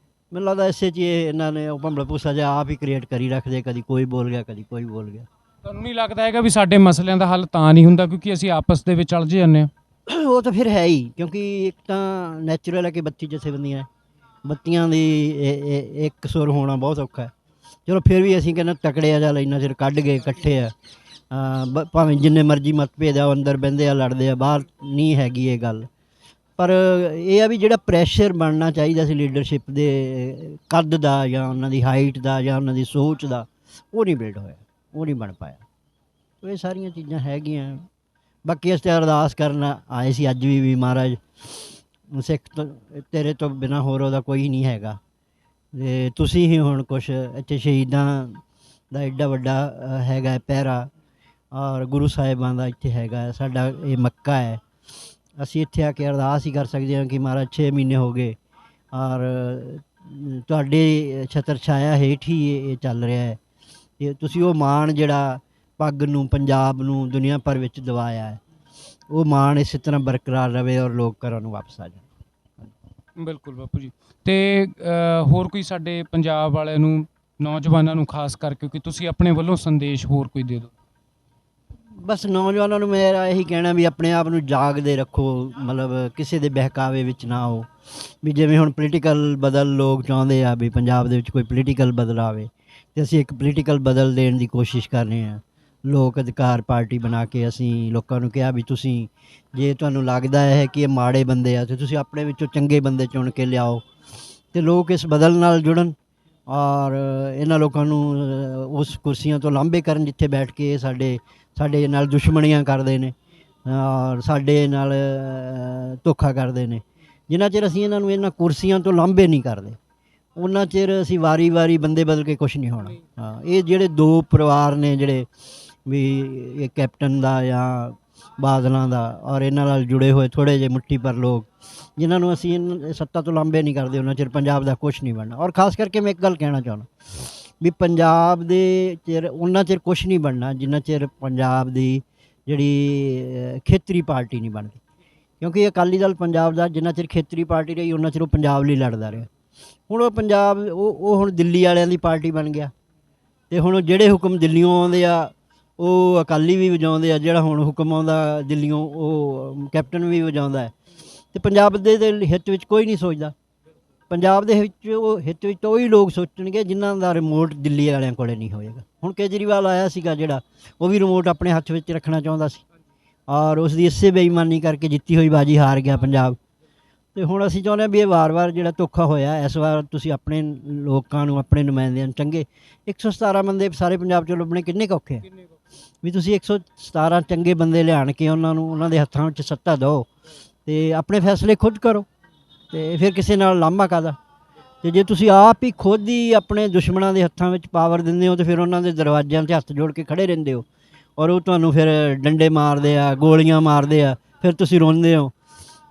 ਮੈਨੂੰ ਲੱਗਦਾ ਇਸੇ 'ਚ ਇਹਨਾਂ ਨੇ ਉਹ ਭੰਬਲ ਭੂਸਾ ਜਿਹਾ ਆਪ ਹੀ ਕ੍ਰੀਏਟ ਕਰੀ ਰੱਖਦੇ, ਕਦੀ ਕੋਈ ਬੋਲ ਗਿਆ, ਕਦੀ ਕੋਈ ਬੋਲ ਗਿਆ। ਤੁਹਾਨੂੰ ਨਹੀਂ ਲੱਗਦਾ ਹੈਗਾ ਵੀ ਸਾਡੇ ਮਸਲਿਆਂ ਦਾ ਹੱਲ ਤਾਂ ਨਹੀਂ ਹੁੰਦਾ ਕਿਉਂਕਿ ਅਸੀਂ ਆਪਸ ਦੇ ਵਿੱਚ ਉਲਝ ਜਾਂਦੇ ਹਾਂ? ਉਹ ਤਾਂ ਫਿਰ ਹੈ ਹੀ, ਕਿਉਂਕਿ ਇੱਕ ਤਾਂ ਨੈਚੁਰਲ ਹੈ ਕਿ 32 ਜਥੇਬੰਦੀਆਂ, ਬੱਤੀਆਂ ਦੀ ਇੱਕ ਸੁਰ ਹੋਣਾ ਬਹੁਤ ਔਖਾ ਹੈ। ਚਲੋ ਫਿਰ ਵੀ ਅਸੀਂ ਕਹਿੰਦੇ ਤਕੜੇ ਆ, ਚੱਲ ਇੰਨਾ ਚਿਰ ਕੱਢ ਗਏ, ਇਕੱਠੇ ਆ, ਭਾਵੇਂ ਜਿੰਨੇ ਮਰਜ਼ੀ ਮਤਭੇਦ ਆ, ਅੰਦਰ ਬਹਿੰਦੇ ਆ, ਲੜਦੇ ਆ, ਬਾਹਰ ਨਹੀਂ ਹੈਗੀ ਇਹ ਗੱਲ। ਪਰ ਇਹ ਆ ਵੀ ਜਿਹੜਾ ਪ੍ਰੈਸ਼ਰ ਬਣਨਾ ਚਾਹੀਦਾ ਸੀ ਲੀਡਰਸ਼ਿਪ ਦੇ ਕੱਦ ਦਾ, ਜਾਂ ਉਹਨਾਂ ਦੀ ਹਾਈਟ ਦਾ, ਜਾਂ ਉਹਨਾਂ ਦੀ ਸੋਚ ਦਾ, ਉਹ ਨਹੀਂ ਬਿਲਡ ਹੋਇਆ, ਉਹ ਨਹੀਂ ਬਣ ਪਾਇਆ। ਇਹ ਸਾਰੀਆਂ ਚੀਜ਼ਾਂ ਹੈਗੀਆਂ। ਬਾਕੀ ਅਸੀਂ ਅਰਦਾਸ ਕਰਨ ਆਏ ਸੀ ਅੱਜ ਵੀ ਮਹਾਰਾਜ ਸਿੱਖ ਤੋਂ ਤੇਰੇ ਤੋਂ ਬਿਨਾਂ ਹੋਰ ਉਹਦਾ ਕੋਈ ਨਹੀਂ ਹੈਗਾ, ਅਤੇ ਤੁਸੀਂ ਹੀ ਹੁਣ ਕੁਛ ਇੱਥੇ ਸ਼ਹੀਦਾਂ ਦਾ ਐਡਾ ਵੱਡਾ ਹੈਗਾ ਪਹਿਰਾ, ਔਰ ਗੁਰੂ ਸਾਹਿਬਾਂ ਦਾ ਇੱਥੇ ਹੈਗਾ, ਸਾਡਾ ਇਹ ਮੱਕਾ ਹੈ। ਅਸੀਂ ਇੱਥੇ ਆ ਕੇ ਅਰਦਾਸ ਹੀ ਕਰ ਸਕਦੇ ਹਾਂ ਕਿ ਮਹਾਰਾਜ 6 ਮਹੀਨੇ ਹੋ ਗਏ ਔਰ ਤੁਹਾਡੇ ਛਤਰ ਛਾਇਆ ਹੇਠ ਹੀ ਇਹ ਚੱਲ ਰਿਹਾ ਹੈ, ਅਤੇ ਤੁਸੀਂ ਉਹ ਮਾਣ ਜਿਹੜਾ ਪੱਗ ਨੂੰ, ਪੰਜਾਬ ਨੂੰ ਦੁਨੀਆ ਭਰ ਵਿੱਚ ਦਿਵਾਇਆ ਹੈ, ਉਹ ਮਾਣ ਇਸੇ ਤਰ੍ਹਾਂ ਬਰਕਰਾਰ ਰਹੇ ਔਰ ਲੋਕ ਘਰਾਂ ਨੂੰ ਵਾਪਸ ਆ ਜਾਣ। ਬਿਲਕੁਲ ਬਾਪੂ ਜੀ। ਅਤੇ ਹੋਰ ਕੋਈ ਸਾਡੇ ਪੰਜਾਬ ਵਾਲਿਆਂ ਨੂੰ, ਨੌਜਵਾਨਾਂ ਨੂੰ ਖਾਸ ਕਰਕੇ, ਕਿਉਂਕਿ ਤੁਸੀਂ ਆਪਣੇ ਵੱਲੋਂ ਸੰਦੇਸ਼ ਹੋਰ ਕੋਈ ਦੇ ਦਿਓ? ਬਸ ਨੌਜਵਾਨਾਂ ਨੂੰ ਮੇਰਾ ਇਹੀ ਕਹਿਣਾ ਵੀ ਆਪਣੇ ਆਪ ਨੂੰ ਜਾਗਦੇ ਰੱਖੋ, ਮਤਲਬ ਕਿਸੇ ਦੇ ਬਹਿਕਾਵੇ ਵਿੱਚ ਨਾ ਆਓ। ਵੀ ਜਿਵੇਂ ਹੁਣ ਪੋਲੀਟੀਕਲ ਬਦਲ ਲੋਕ ਚਾਹੁੰਦੇ ਆ ਵੀ ਪੰਜਾਬ ਦੇ ਵਿੱਚ ਕੋਈ ਪੋਲੀਟੀਕਲ ਬਦਲ ਆਵੇ, ਅਤੇ ਅਸੀਂ ਇੱਕ ਪੋਲੀਟੀਕਲ ਬਦਲ ਦੇਣ ਦੀ ਕੋਸ਼ਿਸ਼ ਕਰ ਰਹੇ ਹਾਂ। ਲੋਕ ਅਧਿਕਾਰ ਪਾਰਟੀ ਬਣਾ ਕੇ ਅਸੀਂ ਲੋਕਾਂ ਨੂੰ ਕਿਹਾ ਵੀ ਤੁਸੀਂ, ਜੇ ਤੁਹਾਨੂੰ ਲੱਗਦਾ ਹੈ ਕਿ ਇਹ ਮਾੜੇ ਬੰਦੇ ਆ, ਤਾਂ ਤੁਸੀਂ ਆਪਣੇ ਵਿੱਚੋਂ ਚੰਗੇ ਬੰਦੇ ਚੁਣ ਕੇ ਲਿਆਓ, ਅਤੇ ਲੋਕ ਇਸ ਬਦਲ ਨਾਲ ਜੁੜਨ ਔਰ ਇਹਨਾਂ ਲੋਕਾਂ ਨੂੰ ਉਸ ਕੁਰਸੀਆਂ ਤੋਂ ਲਾਂਭੇ ਕਰਨ ਜਿੱਥੇ ਬੈਠ ਕੇ ਸਾਡੇ ਨਾਲ ਦੁਸ਼ਮਣੀਆਂ ਕਰਦੇ ਨੇ ਔਰ ਸਾਡੇ ਨਾਲ ਧੋਖਾ ਕਰਦੇ ਨੇ। ਜਿੰਨਾ ਚਿਰ ਅਸੀਂ ਇਹਨਾਂ ਨੂੰ ਇਹਨਾਂ ਕੁਰਸੀਆਂ ਤੋਂ ਲਾਂਭੇ ਨਹੀਂ ਕਰਦੇ, ਉਹਨਾਂ ਚਿਰ ਅਸੀਂ ਵਾਰੀ ਬੰਦੇ ਬਦਲ ਕੇ ਕੁਛ ਨਹੀਂ ਹੋਣਾ। ਹਾਂ, ਇਹ ਜਿਹੜੇ 2 ਪਰਿਵਾਰ ਨੇ ਜਿਹੜੇ ਵੀ ਇਹ ਕੈਪਟਨ ਦਾ ਜਾਂ ਬਾਦਲਾਂ ਦਾ ਔਰ ਇਹਨਾਂ ਨਾਲ ਜੁੜੇ ਹੋਏ ਥੋੜ੍ਹੇ ਜਿਹੇ ਮੁੱਠੀ ਪਰ ਲੋਕ, ਜਿਨ੍ਹਾਂ ਨੂੰ ਅਸੀਂ ਸੱਤਾ ਤੋਂ ਲਾਂਭੇ ਨਹੀਂ ਕਰਦੇ, ਉਹਨਾਂ ਚਿਰ ਪੰਜਾਬ ਦਾ ਕੁਛ ਨਹੀਂ ਬਣਨਾ। ਔਰ ਖਾਸ ਕਰਕੇ ਮੈਂ ਇੱਕ ਗੱਲ ਕਹਿਣਾ ਚਾਹੁੰਦਾ ਵੀ ਪੰਜਾਬ ਦੇ ਚਿਰ ਉਹਨਾਂ ਚਿਰ ਕੁਛ ਨਹੀਂ ਬਣਨਾ ਜਿੰਨਾ ਚਿਰ ਪੰਜਾਬ ਦੀ ਜਿਹੜੀ ਖੇਤਰੀ ਪਾਰਟੀ ਨਹੀਂ ਬਣਦੀ, ਕਿਉਂਕਿ ਅਕਾਲੀ ਦਲ ਪੰਜਾਬ ਦਾ ਜਿੰਨਾ ਚਿਰ ਖੇਤਰੀ ਪਾਰਟੀ ਰਹੀ ਉਹਨਾਂ ਚਿਰ ਉਹ ਪੰਜਾਬ ਲਈ ਲੜਦਾ ਰਿਹਾ। ਹੁਣ ਉਹ ਪੰਜਾਬ ਉਹ ਹੁਣ ਦਿੱਲੀ ਵਾਲਿਆਂ ਦੀ ਪਾਰਟੀ ਬਣ ਗਿਆ, ਅਤੇ ਹੁਣ ਜਿਹੜੇ ਹੁਕਮ ਦਿੱਲੀਓਂ ਆਉਂਦੇ ਆ ਉਹ ਅਕਾਲੀ ਵੀ ਵਜਾਉਂਦੇ ਆ, ਜਿਹੜਾ ਹੁਣ ਹੁਕਮ ਆਉਂਦਾ ਦਿੱਲੀਓਂ ਉਹ ਕੈਪਟਨ ਵੀ ਵਜਾਉਂਦਾ ਹੈ, ਅਤੇ ਪੰਜਾਬ ਦੇ ਹਿੱਤ ਵਿੱਚ ਕੋਈ ਨਹੀਂ ਸੋਚਦਾ। ਪੰਜਾਬ ਦੇ ਵਿੱਚ ਉਹ ਹਿੱਤ ਵਿੱਚ ਉਹੀ ਲੋਕ ਸੋਚਣਗੇ ਜਿਨ੍ਹਾਂ ਦਾ ਰਿਮੋਟ ਦਿੱਲੀ ਵਾਲਿਆਂ ਕੋਲ ਨਹੀਂ ਹੋਏਗਾ। ਹੁਣ ਕੇਜਰੀਵਾਲ ਆਇਆ ਸੀਗਾ ਜਿਹੜਾ, ਉਹ ਵੀ ਰਿਮੋਟ ਆਪਣੇ ਹੱਥ ਵਿੱਚ ਰੱਖਣਾ ਚਾਹੁੰਦਾ ਸੀ ਔਰ ਉਸ ਦੀ ਇਸੇ ਬੇਈਮਾਨੀ ਕਰਕੇ ਜਿੱਤੀ ਹੋਈ ਬਾਜੀ ਹਾਰ ਗਿਆ ਪੰਜਾਬ। ਅਤੇ ਹੁਣ ਅਸੀਂ ਚਾਹੁੰਦੇ ਹਾਂ ਵੀ ਇਹ ਵਾਰ ਜਿਹੜਾ ਧੋਖਾ ਹੋਇਆ, ਇਸ ਵਾਰ ਤੁਸੀਂ ਆਪਣੇ ਲੋਕਾਂ ਨੂੰ, ਆਪਣੇ ਨੁਮਾਇੰਦਿਆਂ ਨੂੰ ਚੰਗੇ 117 ਬੰਦੇ ਸਾਰੇ ਪੰਜਾਬ 'ਚੋਂ ਲੱਭਣੇ ਕਿੰਨੇ ਕੁ ਔਖੇ ਆ, ਵੀ ਤੁਸੀਂ 117 ਚੰਗੇ ਬੰਦੇ ਲਿਆਣ ਕੇ ਉਹਨਾਂ ਨੂੰ ਉਹਨਾਂ ਦੇ ਹੱਥਾਂ ਵਿੱਚ ਸੱਤਾ ਦਿਓ ਅਤੇ ਆਪਣੇ ਫੈਸਲੇ ਖੁਦ ਕਰੋ। ਤੇ ਫਿਰ ਕਿਸੇ ਨਾਲ ਲਾਂਭਾ ਕਾਹਦਾ। ਤੇ ਜੇ ਤੁਸੀਂ ਆਪ ਹੀ ਖੁਦ ਹੀ ਆਪਣੇ ਦੁਸ਼ਮਣਾਂ ਦੇ ਹੱਥਾਂ ਵਿੱਚ ਪਾਵਰ ਦਿੰਦੇ ਹੋ ਤੇ ਫਿਰ ਉਹਨਾਂ ਦੇ ਦਰਵਾਜ਼ਿਆਂ 'ਤੇ ਹੱਥ ਜੋੜ ਕੇ ਖੜੇ ਰਹਿੰਦੇ ਹੋ, ਔਰ ਉਹ ਤੁਹਾਨੂੰ ਫਿਰ ਡੰਡੇ ਮਾਰਦੇ ਆ, ਗੋਲੀਆਂ ਮਾਰਦੇ ਆ, ਫਿਰ ਤੁਸੀਂ ਰੋਂਦੇ ਹੋ।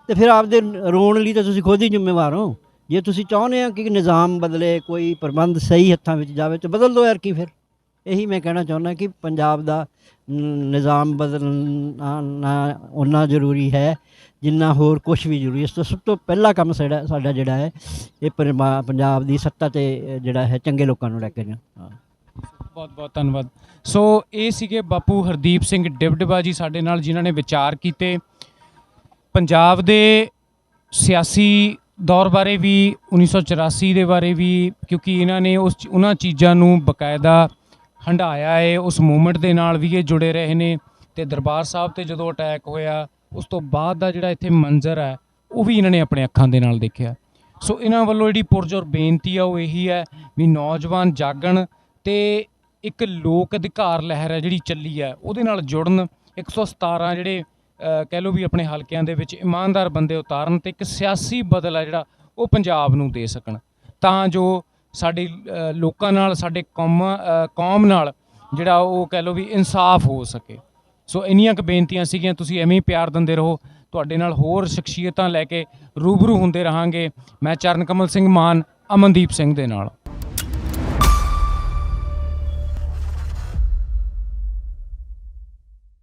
ਤੇ ਫਿਰ ਆਪਦੇ ਰੋਣ ਲਈ ਤਾਂ ਤੁਸੀਂ ਖੁਦ ਹੀ ਜ਼ਿੰਮੇਵਾਰ ਹੋ। ਜੇ ਤੁਸੀਂ ਚਾਹੁੰਦੇ ਆ ਕਿ ਨਿਜ਼ਾਮ ਬਦਲੇ, ਕੋਈ ਪ੍ਰਬੰਧ ਸਹੀ ਹੱਥਾਂ ਵਿੱਚ ਜਾਵੇ ਤਾਂ ਬਦਲ ਦਿਓ ਯਾਰ, ਕੀ ਫਿਰ। ਇਹੀ ਮੈਂ ਕਹਿਣਾ ਚਾਹੁੰਦਾ ਕਿ ਪੰਜਾਬ ਦਾ ਨਿਜ਼ਾਮ ਬਦਲਣਾ ਨਾ ਓਨਾ ਜ਼ਰੂਰੀ ਹੈ ਜਿੰਨਾ ਹੋਰ ਕੁਛ ਵੀ ਜ਼ਰੂਰੀ। ਇਸ ਤੋਂ ਸਭ ਤੋਂ ਪਹਿਲਾ ਕੰਮ ਸਾਡਾ ਜਿਹੜਾ ਹੈ, ਇਹ ਪੰਜਾਬ ਦੀ ਸੱਤਾ 'ਤੇ ਜਿਹੜਾ ਹੈ ਚੰਗੇ ਲੋਕਾਂ ਨੂੰ ਲੈ ਕੇ ਜਾਣਾ। ਬਹੁਤ ਬਹੁਤ ਧੰਨਵਾਦ। ਸੋ ਇਹ ਸੀਗੇ ਬਾਪੂ ਹਰਦੀਪ ਸਿੰਘ ਡਿਬਡਬਾ ਜੀ ਸਾਡੇ ਨਾਲ, ਜਿਨ੍ਹਾਂ ਨੇ ਵਿਚਾਰ ਕੀਤੇ ਪੰਜਾਬ ਦੇ ਸਿਆਸੀ ਦੌਰ ਬਾਰੇ ਵੀ, 1984 ਦੇ ਬਾਰੇ ਵੀ, ਕਿਉਂਕਿ ਇਹਨਾਂ ਨੇ ਉਹਨਾਂ ਚੀਜ਼ਾਂ ਨੂੰ ਬਕਾਇਦਾ ਹੰਢਾਇਆ ਹੈ। ਉਸ ਮੂਵਮੈਂਟ ਦੇ ਨਾਲ ਵੀ ਇਹ ਜੁੜੇ ਰਹੇ ਨੇ। ਅਤੇ ਦਰਬਾਰ ਸਾਹਿਬ 'ਤੇ ਜਦੋਂ ਅਟੈਕ ਹੋਇਆ ਉਸ ਤੋਂ ਬਾਅਦ ਦਾ ਜਿਹੜਾ ਇੱਥੇ ਮੰਜ਼ਰ ਹੈ ਉਹ ਵੀ ਇਹਨਾਂ ਨੇ ਆਪਣੇ ਅੱਖਾਂ ਦੇ ਨਾਲ ਦੇਖਿਆ। ਸੋ ਇਹਨਾਂ ਵੱਲੋਂ ਜਿਹੜੀ ਪੁਰਜ਼ੋਰ ਬੇਨਤੀ ਆ ਉਹ ਇਹੀ ਹੈ ਵੀ ਨੌਜਵਾਨ ਜਾਗਣ ਅਤੇ ਇੱਕ ਲੋਕ ਅਧਿਕਾਰ ਲਹਿਰ ਹੈ ਜਿਹੜੀ ਚੱਲੀ ਹੈ ਉਹਦੇ ਨਾਲ ਜੁੜਨ। 117 ਜਿਹੜੇ ਕਹਿ ਲਓ ਵੀ ਆਪਣੇ ਹਲਕਿਆਂ ਦੇ ਵਿੱਚ ਇਮਾਨਦਾਰ ਬੰਦੇ ਉਤਾਰਨ ਅਤੇ ਇੱਕ ਸਿਆਸੀ ਬਦਲ ਹੈ ਜਿਹੜਾ ਉਹ ਪੰਜਾਬ ਨੂੰ ਦੇ ਸਕਣ, ਤਾਂ ਜੋ ਸਾਡੇ ਲੋਕਾਂ ਨਾਲ, ਸਾਡੇ ਕੌਮ ਨਾਲ ਜਿਹੜਾ ਉਹ ਕਹਿ ਲਓ ਵੀ ਇਨਸਾਫ ਹੋ ਸਕੇ। ਸੋ ਇੰਨੀਆਂ ਕੁ ਬੇਨਤੀਆਂ ਸੀਗੀਆਂ। ਤੁਸੀਂ ਐਵੇਂ ਹੀ ਪਿਆਰ ਦਿੰਦੇ ਰਹੋ। ਤੁਹਾਡੇ ਨਾਲ ਹੋਰ ਸ਼ਖਸੀਅਤਾਂ ਲੈ ਕੇ ਰੂਬਰੂ ਹੁੰਦੇ ਰਹਾਂਗੇ। ਮੈਂ ਚਰਨ ਕਮਲ ਸਿੰਘ ਮਾਨ, ਅਮਨਦੀਪ ਸਿੰਘ ਦੇ ਨਾਲ।